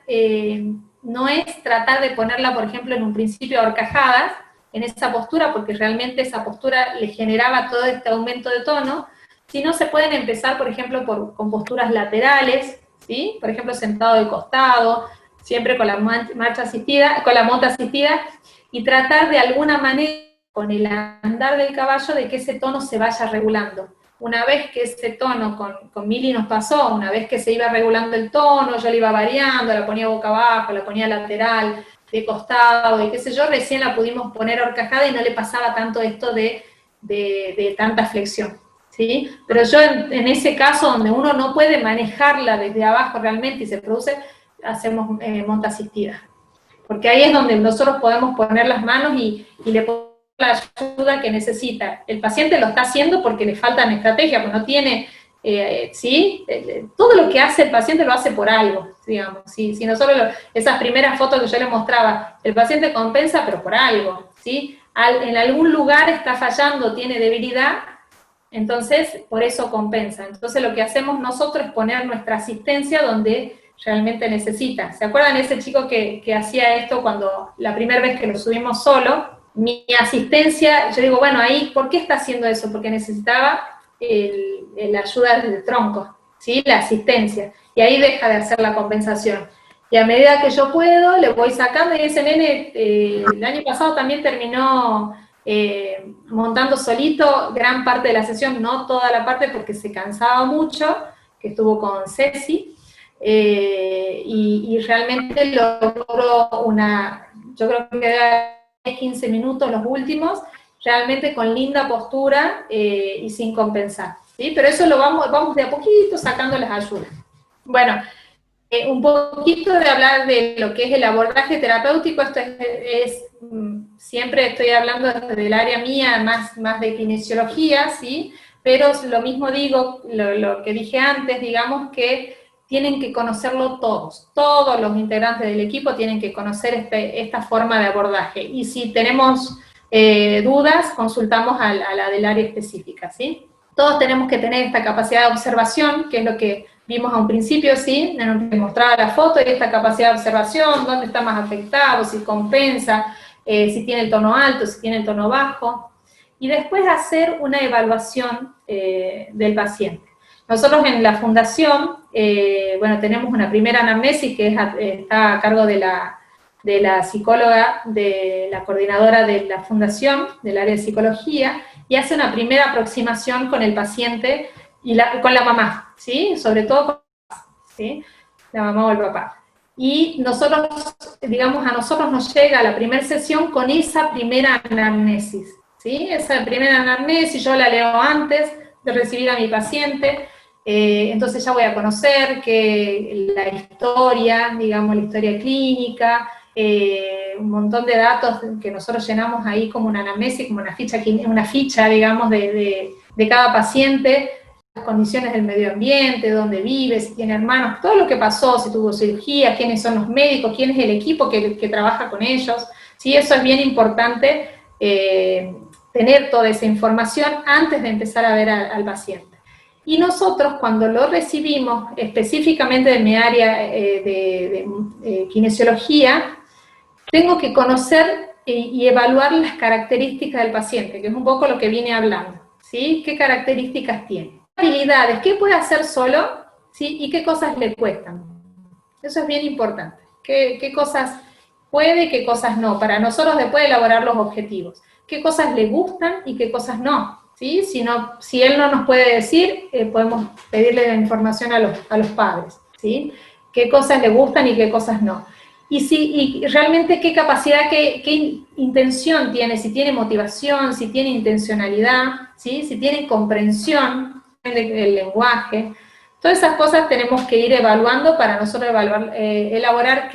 no es tratar de ponerla, por ejemplo, en un principio a horcajadas, en esa postura, porque realmente esa postura le generaba todo este aumento de tono, sino se pueden empezar, por ejemplo, con posturas laterales, ¿sí? Por ejemplo, sentado de costado, siempre con la marcha asistida, con la monta asistida, y tratar de alguna manera, con el andar del caballo, de que ese tono se vaya regulando. Una vez que ese tono, con Mili nos pasó, una vez que se iba regulando el tono, yo le iba variando, la ponía boca abajo, la ponía lateral, de costado, y qué sé yo, recién la pudimos poner horcajada y no le pasaba tanto esto de tanta flexión, ¿sí? Pero yo en ese caso, donde uno no puede manejarla desde abajo realmente y se produce, hacemos monta asistida. Porque ahí es donde nosotros podemos poner las manos y le ponemos la ayuda que necesita. El paciente lo está haciendo porque le faltan estrategias, pues no tiene ¿sí? Todo lo que hace el paciente lo hace por algo, digamos. Si nosotros, esas primeras fotos que yo le mostraba, el paciente compensa, pero por algo, ¿sí? En algún lugar está fallando, tiene debilidad, entonces por eso compensa. Entonces lo que hacemos nosotros es poner nuestra asistencia donde realmente necesita. ¿Se acuerdan ese chico que hacía esto cuando la primera vez que lo subimos solo? Mi asistencia, yo digo, bueno, ahí, ¿por qué está haciendo eso? Porque necesitaba la ayuda del tronco, ¿sí? La asistencia, y ahí deja de hacer la compensación. Y a medida que yo puedo, le voy sacando, y ese nene el año pasado también terminó montando solito gran parte de la sesión, no toda la parte porque se cansaba mucho, que estuvo con Ceci, y realmente logró yo creo que era 15 minutos los últimos, realmente con linda postura y sin compensar, ¿sí? Pero eso lo vamos de a poquito sacando las ayudas. Bueno, un poquito de hablar de lo que es el abordaje terapéutico. Esto siempre estoy hablando desde el área mía, más de kinesiología, ¿sí? Pero lo mismo digo, lo que dije antes, digamos que tienen que conocerlo todos los integrantes del equipo tienen que conocer esta forma de abordaje, y si tenemos dudas, consultamos a la del área específica, ¿sí? Todos tenemos que tener esta capacidad de observación, que es lo que vimos a un principio, ¿sí? Nos mostraba la foto, y esta capacidad de observación, dónde está más afectado, si compensa, si tiene el tono alto, si tiene el tono bajo, y después hacer una evaluación del paciente. Nosotros en la fundación, bueno, tenemos una primera anamnesis que está a cargo de la psicóloga, de la coordinadora de la fundación, del área de psicología, y hace una primera aproximación con el paciente y con la mamá, ¿sí? Sobre todo con ¿sí? La mamá o el papá. Y nosotros, digamos, a nosotros nos llega la primera sesión con esa primera anamnesis, ¿sí? Esa primera anamnesis yo la leo antes de recibir a mi paciente. Entonces ya voy a conocer que la historia, digamos, la historia clínica, un montón de datos que nosotros llenamos ahí como una anamnesis, como una ficha, digamos, de cada paciente, las condiciones del medio ambiente, dónde vive, si tiene hermanos, todo lo que pasó, si tuvo cirugía, quiénes son los médicos, quién es el equipo que trabaja con ellos, ¿sí? Eso es bien importante, tener toda esa información antes de empezar a ver al paciente. Y nosotros, cuando lo recibimos, específicamente de mi área de kinesiología, tengo que conocer y evaluar las características del paciente, que es un poco lo que vine hablando, ¿sí? ¿Qué características tiene? Habilidades, ¿qué puede hacer solo? ¿Sí? Y qué cosas le cuestan. Eso es bien importante. ¿Qué cosas puede y qué cosas no? Para nosotros después elaborar los objetivos. ¿Qué cosas le gustan y qué cosas no? ¿Sí? Si él no nos puede decir, podemos pedirle la información a los padres, ¿sí? ¿Qué cosas le gustan y qué cosas no? Y realmente qué capacidad, qué intención tiene, si tiene motivación, si tiene intencionalidad, ¿sí? Si tiene comprensión del lenguaje. Todas esas cosas tenemos que ir evaluando para nosotros elaborar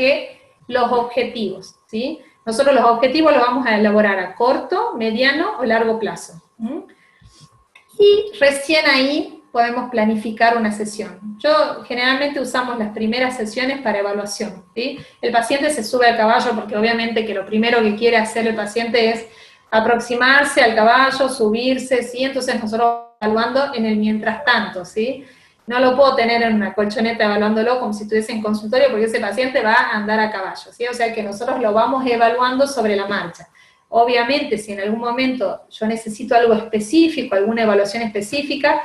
los objetivos, ¿sí? Nosotros los objetivos los vamos a elaborar a corto, mediano o largo plazo. Y recién ahí podemos planificar una sesión. Generalmente usamos las primeras sesiones para evaluación, ¿sí? El paciente se sube al caballo porque obviamente que lo primero que quiere hacer el paciente es aproximarse al caballo, subirse, ¿sí? Entonces nosotros evaluando en el mientras tanto, ¿sí? No lo puedo tener en una colchoneta evaluándolo como si estuviese en consultorio porque ese paciente va a andar a caballo, ¿sí? O sea que nosotros lo vamos evaluando sobre la marcha. Obviamente, si en algún momento yo necesito algo específico, alguna evaluación específica,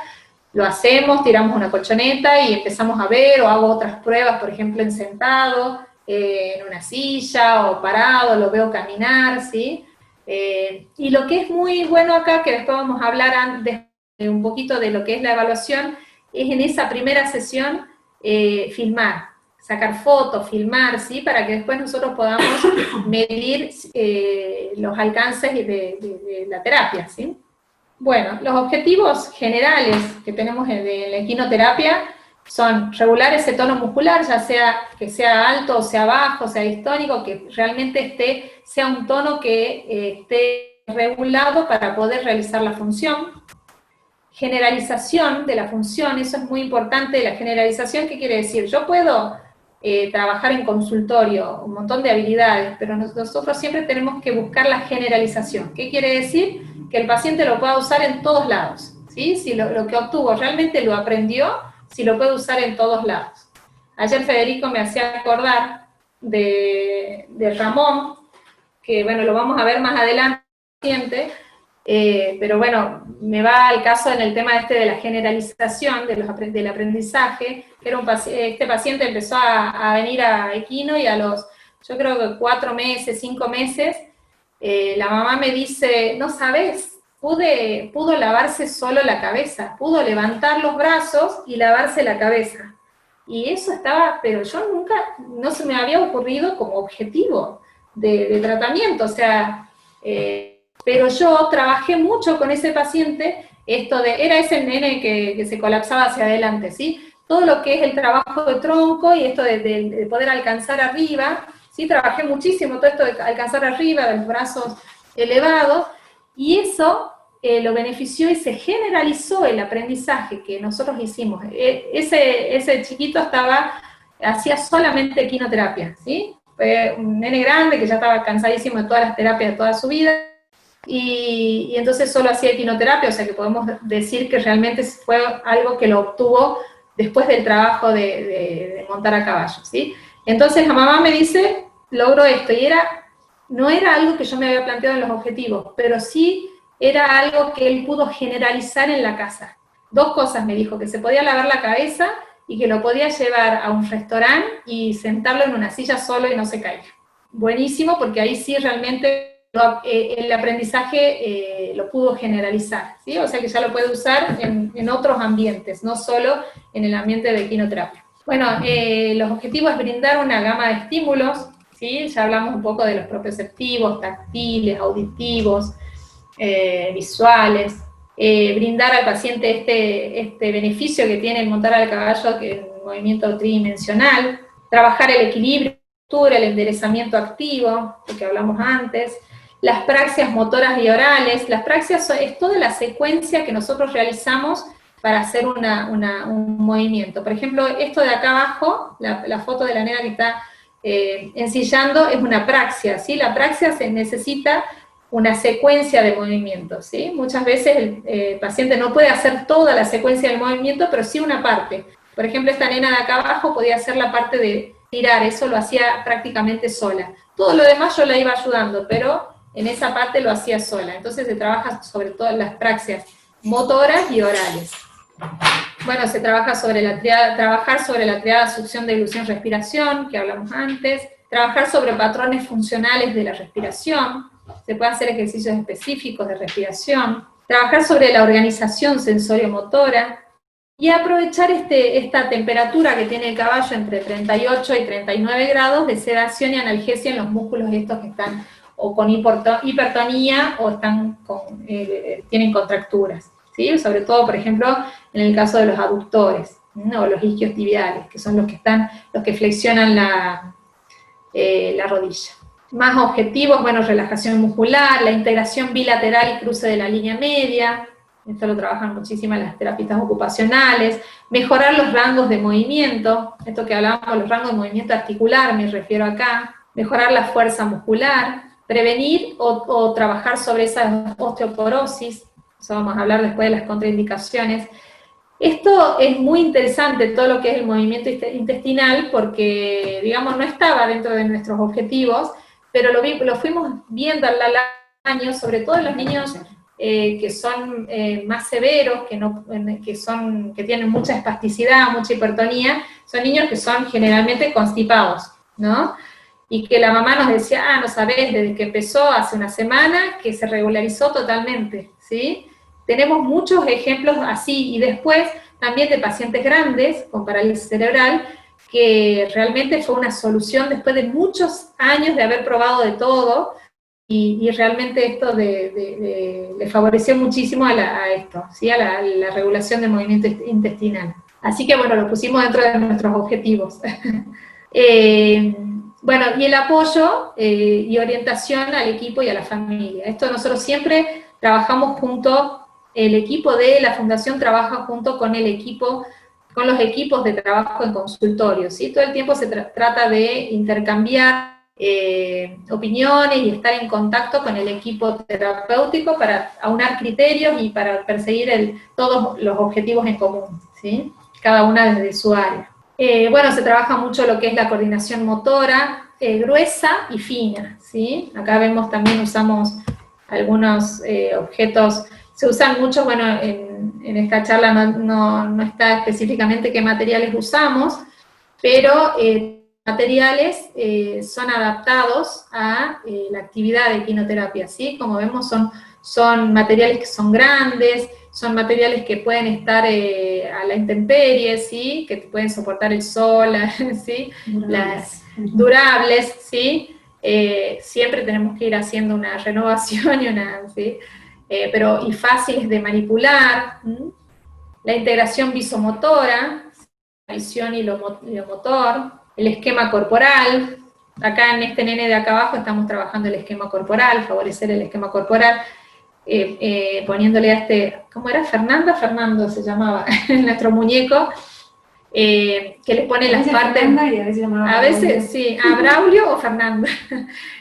lo hacemos, tiramos una colchoneta y empezamos a ver, o hago otras pruebas, por ejemplo, en sentado, en una silla, o parado, lo veo caminar, ¿sí? Y lo que es muy bueno acá, que después vamos a hablar un poquito de lo que es la evaluación, es en esa primera sesión filmar. Sacar fotos, filmar, ¿sí? Para que después nosotros podamos medir los alcances de la terapia, ¿sí? Bueno, los objetivos generales que tenemos de la equinoterapia son regular ese tono muscular, ya sea que sea alto o sea bajo, sea distónico, que realmente sea un tono que esté regulado para poder realizar la función. generalización de la función, eso es muy importante. La generalización, ¿qué quiere decir? Yo puedo trabajar en consultorio, un montón de habilidades, pero nosotros siempre tenemos que buscar la generalización. ¿Qué quiere decir? Que el paciente lo pueda usar en todos lados, ¿sí? Si lo que obtuvo realmente lo aprendió, si lo puede usar en todos lados. Ayer Federico me hacía acordar de Ramón, que bueno, lo vamos a ver más adelante, pero bueno, me va al caso en el tema de la generalización del aprendizaje. Era este paciente empezó a venir a Equino y a los, yo creo que 4 meses, 5 meses, la mamá me dice, no sabes, pudo lavarse solo la cabeza, pudo levantar los brazos y lavarse la cabeza. Y eso estaba, pero yo nunca, no se me había ocurrido como objetivo de tratamiento, o sea, pero yo trabajé mucho con ese paciente, era ese nene que se colapsaba hacia adelante, ¿sí? Todo lo que es el trabajo de tronco y esto de poder alcanzar arriba, ¿sí? Trabajé muchísimo todo esto de alcanzar arriba, de los brazos elevados, y eso lo benefició y se generalizó el aprendizaje que nosotros hicimos. Ese chiquito hacía solamente equinoterapia, ¿sí? Fue un nene grande que ya estaba cansadísimo de todas las terapias de toda su vida, y entonces solo hacía equinoterapia, o sea que podemos decir que realmente fue algo que lo obtuvo después del trabajo de montar a caballo, ¿sí? Entonces la mamá me dice, logró esto, y no era algo que yo me había planteado en los objetivos, pero sí era algo que él pudo generalizar en la casa. 2 cosas me dijo, que se podía lavar la cabeza y que lo podía llevar a un restaurante y sentarlo en una silla solo y no se caiga. Buenísimo, porque ahí sí realmente el aprendizaje lo pudo generalizar, ¿sí? O sea que ya lo puede usar en otros ambientes, no solo en el ambiente de equinoterapia. Bueno, los objetivos es brindar una gama de estímulos, ¿sí? Ya hablamos un poco de los propioceptivos, táctiles, auditivos, visuales, brindar al paciente este beneficio que tiene el montar al caballo, que es un movimiento tridimensional, trabajar el equilibrio, el enderezamiento activo, lo que hablamos antes, las praxias motoras y orales. Las praxias es toda la secuencia que nosotros realizamos para hacer un movimiento. Por ejemplo, esto de acá abajo, la foto de la nena que está ensillando, es una praxia, ¿sí? La praxia se necesita una secuencia de movimientos, ¿sí? Muchas veces el paciente no puede hacer toda la secuencia del movimiento, pero sí una parte. Por ejemplo, esta nena de acá abajo podía hacer la parte de tirar, eso lo hacía prácticamente sola. Todo lo demás yo la iba ayudando, pero en esa parte lo hacía sola. Entonces se trabaja sobre todo las praxias motoras y orales. Bueno, se trabaja sobre la triada succión, deglución, respiración, que hablamos antes, trabajar sobre patrones funcionales de la respiración, se pueden hacer ejercicios específicos de respiración, trabajar sobre la organización sensorio-motora, y aprovechar esta temperatura que tiene el caballo entre 38 y 39 grados de sedación y analgesia en los músculos estos que están o con hipertonía o tienen contracturas, ¿sí? Sobre todo, por ejemplo, en el caso de los aductores, ¿no? O los isquiotibiales, que son los que flexionan la rodilla. Más objetivos, bueno, relajación muscular, la integración bilateral y cruce de la línea media. Esto lo trabajan muchísimas las terapistas ocupacionales, mejorar los rangos de movimiento, esto que hablábamos, los rangos de movimiento articular, me refiero acá, mejorar la fuerza muscular, prevenir o trabajar sobre esa osteoporosis, eso vamos a hablar después de las contraindicaciones. Esto es muy interesante, todo lo que es el movimiento intestinal, porque, digamos, no estaba dentro de nuestros objetivos, pero lo fuimos viendo a lo largo del año, sobre todo en los niños que son más severos, que tienen mucha espasticidad, mucha hipertonía, son niños que son generalmente constipados, ¿no? Y que la mamá nos decía, no sabés, desde que empezó hace una semana, que se regularizó totalmente, ¿sí? Tenemos muchos ejemplos así, y después también de pacientes grandes con parálisis cerebral, que realmente fue una solución después de muchos años de haber probado de todo, y realmente esto le favoreció muchísimo a esto, ¿sí? a la regulación del movimiento intestinal. Así que bueno, lo pusimos dentro de nuestros objetivos. Bueno, y el apoyo y orientación al equipo y a la familia. Esto nosotros siempre trabajamos junto el equipo de la Fundación trabaja junto con el equipo, con los equipos de trabajo en consultorio, ¿sí? Todo el tiempo se trata de intercambiar opiniones y estar en contacto con el equipo terapéutico para aunar criterios y para perseguir todos los objetivos en común, ¿sí? Cada una desde su área. Bueno, se trabaja mucho lo que es la coordinación motora, gruesa y fina, ¿sí? Acá vemos también, usamos algunos objetos, se usan mucho, bueno, en esta charla no está específicamente qué materiales usamos, pero materiales son adaptados a la actividad de equinoterapia, ¿sí? Como vemos son materiales que son grandes, son materiales que pueden estar a la intemperie, ¿sí? Que pueden soportar el sol, ¿sí? Durables, ¿sí? Siempre tenemos que ir haciendo una renovación ¿sí? Y fáciles de manipular. La integración visomotora, la visión y lo motor, el esquema corporal. Acá en este nene de acá abajo estamos trabajando el esquema corporal, favorecer el esquema corporal, poniéndole a ¿cómo era? Fernando se llamaba, nuestro muñeco, que le pone las partes, a veces sí, a Braulio o Fernando,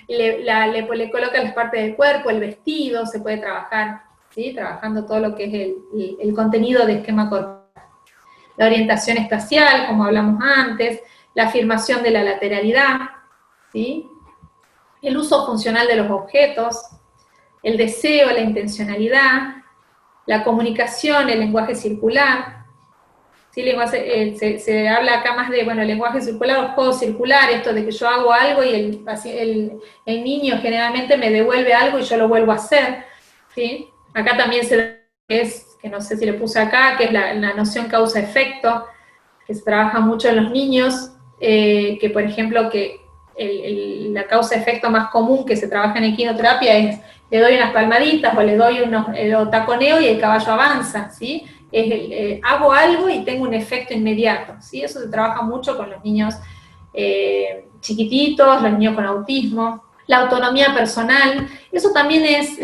y le coloca las partes del cuerpo, el vestido, se puede trabajar, ¿sí? Trabajando todo lo que es el contenido de esquema corporal. La orientación espacial, como hablamos antes, la afirmación de la lateralidad, ¿sí? El uso funcional de los objetos, el deseo, la intencionalidad, la comunicación, el lenguaje circular. ¿Sí? Se habla acá más de, bueno, el lenguaje circular o juego circular, esto de que yo hago algo y el niño generalmente me devuelve algo y yo lo vuelvo a hacer, ¿sí? Acá también que no sé si le puse acá, que es la noción causa-efecto, que se trabaja mucho en los niños, que por ejemplo, que la causa-efecto más común que se trabaja en equinoterapia es, le doy unas palmaditas o le doy lo taconeo y el caballo avanza, ¿sí? Hago algo y tengo un efecto inmediato, ¿sí? Eso se trabaja mucho con los niños chiquititos, los niños con autismo. La autonomía personal, eso también es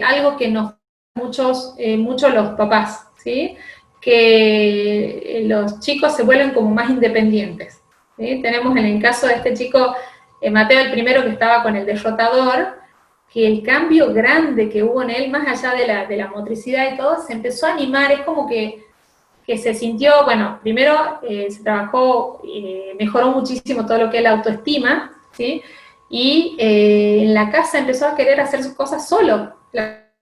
algo que nos mucho los papás, ¿sí? Que los chicos se vuelven como más independientes, ¿sí? Tenemos en el caso de este chico, Mateo, el primero que estaba con el derrotador, que el cambio grande que hubo en él, más allá de la motricidad y todo, se empezó a animar, es como que se sintió, bueno, primero se trabajó, mejoró muchísimo todo lo que es la autoestima, ¿sí? Y en la casa empezó a querer hacer sus cosas solo,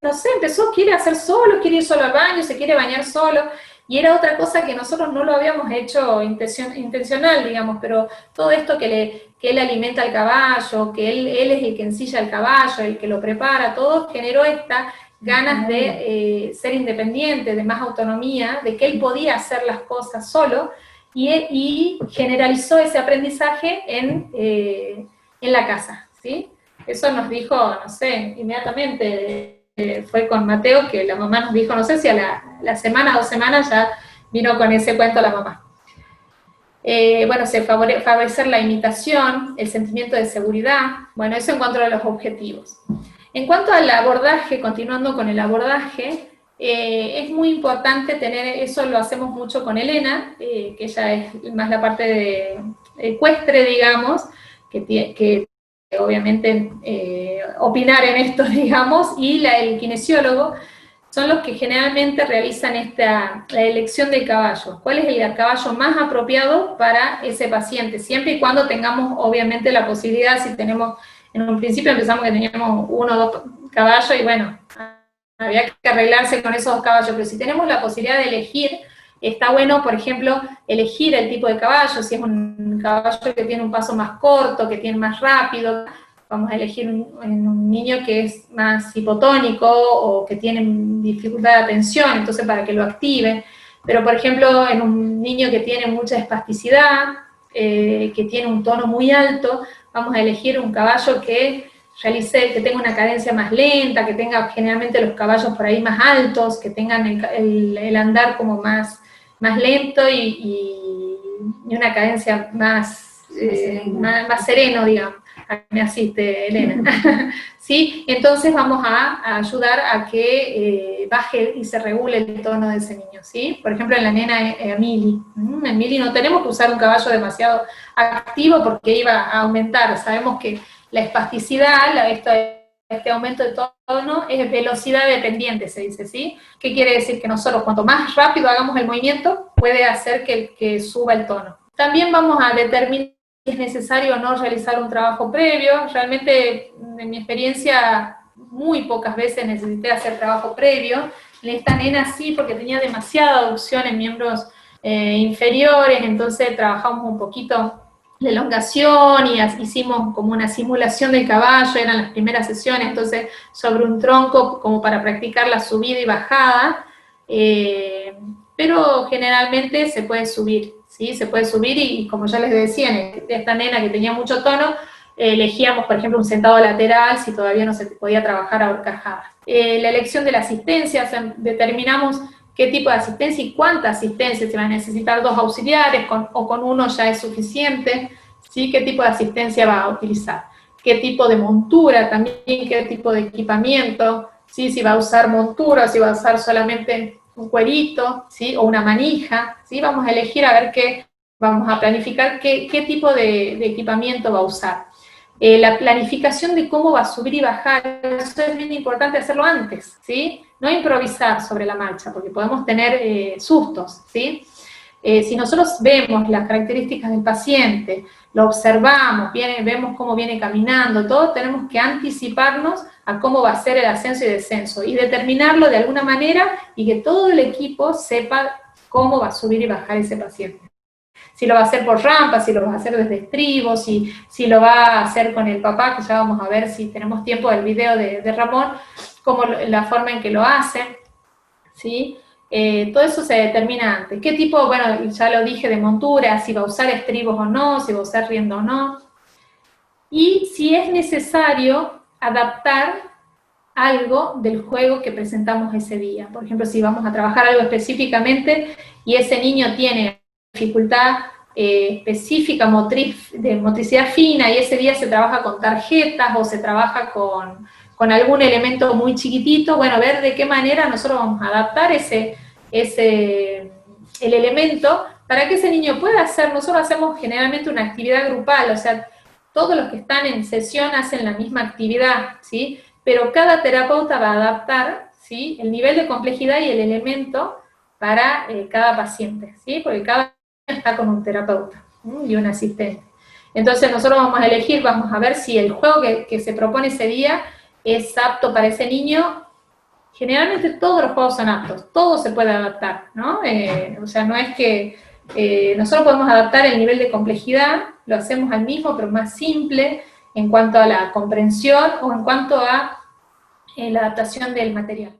no sé, quiere hacer solo, quiere ir solo al baño, se quiere bañar solo, y era otra cosa que nosotros no lo habíamos hecho intencional, digamos, pero todo esto que él alimenta al caballo, que él es el que ensilla al caballo, el que lo prepara, todo generó estas ganas de ser independiente, de más autonomía, de que él podía hacer las cosas solo, y generalizó ese aprendizaje en la casa, ¿sí? Eso nos dijo, no sé, inmediatamente, fue con Mateo, que la mamá nos dijo, no sé si a la semana, 2 semanas, ya vino con ese cuento la mamá. Bueno, favorecer la imitación, el sentimiento de seguridad, bueno, eso en cuanto a los objetivos. En cuanto al abordaje, continuando con el abordaje, es muy importante tener, eso lo hacemos mucho con Elena, que ella es más la parte de ecuestre, digamos, que obviamente opinar en esto, digamos, y el kinesiólogo son los que generalmente realizan la elección del caballo. ¿Cuál es el caballo más apropiado para ese paciente? Siempre y cuando tengamos, obviamente, la posibilidad, si tenemos, en un principio empezamos que teníamos 1 o 2 caballos, y bueno, había que arreglarse con esos 2 caballos, pero si tenemos la posibilidad de elegir, está bueno, por ejemplo, elegir el tipo de caballo, si es un caballo que tiene un paso más corto, que tiene más rápido, vamos a elegir un niño que es más hipotónico o que tiene dificultad de atención, entonces para que lo active. Pero, por ejemplo, en un niño que tiene mucha espasticidad, que tiene un tono muy alto, vamos a elegir un caballo que tenga una cadencia más lenta, que tenga generalmente los caballos por ahí más altos, que tengan el andar como más lento y una cadencia más sereno, digamos. me asiste Elena. ¿Sí? Entonces vamos a ayudar a que baje y se regule el tono de ese niño, ¿sí? Por ejemplo, en la nena Emily. En Emily no tenemos que usar un caballo demasiado activo porque iba a aumentar. Sabemos que la espasticidad, este aumento de tono, es velocidad dependiente, se dice, ¿sí? ¿Qué quiere decir? Que nosotros, cuanto más rápido hagamos el movimiento, puede hacer que suba el tono. También vamos a determinar si es necesario o no realizar un trabajo previo. Realmente, en mi experiencia, muy pocas veces necesité hacer trabajo previo. En esta nena sí, porque tenía demasiada aducción en miembros inferiores, entonces trabajamos un poquito la elongación y hicimos como una simulación del caballo, eran las primeras sesiones, entonces sobre un tronco como para practicar la subida y bajada, pero generalmente se puede subir, ¿sí? Se puede subir y como ya les decía, en esta nena que tenía mucho tono, elegíamos, por ejemplo, un sentado lateral si todavía no se podía trabajar a horcajadas. La elección de la asistencia, o sea, determinamos qué tipo de asistencia y cuánta asistencia, si va a necesitar 2 auxiliares o con uno ya es suficiente, ¿sí? Qué tipo de asistencia va a utilizar, qué tipo de montura también, qué tipo de equipamiento, ¿sí? Si va a usar montura o si va a usar solamente un cuerito, ¿sí? O una manija, ¿sí? Vamos a elegir a ver vamos a planificar qué tipo de equipamiento va a usar. La planificación de cómo va a subir y bajar, eso es bien importante hacerlo antes, ¿sí? No improvisar sobre la marcha, porque podemos tener sustos, ¿sí? Si nosotros vemos las características del paciente, lo observamos, vemos cómo viene caminando, todo, tenemos que anticiparnos a cómo va a ser el ascenso y descenso, y determinarlo de alguna manera, y que todo el equipo sepa cómo va a subir y bajar ese paciente. Si lo va a hacer por rampa, si lo va a hacer desde estribos, si lo va a hacer con el papá, que ya vamos a ver si tenemos tiempo del video de Ramón, como la forma en que lo hace, ¿sí? Todo eso se determina antes. ¿Qué tipo? Bueno, ya lo dije, de montura, si va a usar estribos o no, si va a usar rienda o no. Y si es necesario adaptar algo del juego que presentamos ese día. Por ejemplo, si vamos a trabajar algo específicamente y ese niño tiene dificultad específica de motricidad fina y ese día se trabaja con tarjetas o se trabaja con algún elemento muy chiquitito, bueno, ver de qué manera nosotros vamos a adaptar el elemento para que ese niño pueda hacer. Nosotros hacemos generalmente una actividad grupal, o sea, todos los que están en sesión hacen la misma actividad, ¿sí? Pero cada terapeuta va a adaptar, ¿sí?, el nivel de complejidad y el elemento para cada paciente, ¿sí? Porque cada niño está con un terapeuta y un asistente. Entonces nosotros vamos a elegir, vamos a ver si el juego que se propone ese día es apto para ese niño. Generalmente todos los juegos son aptos, todo se puede adaptar, ¿no? O sea, no es que nosotros podemos adaptar el nivel de complejidad, lo hacemos al mismo, pero más simple en cuanto a la comprensión o en cuanto a la adaptación del material.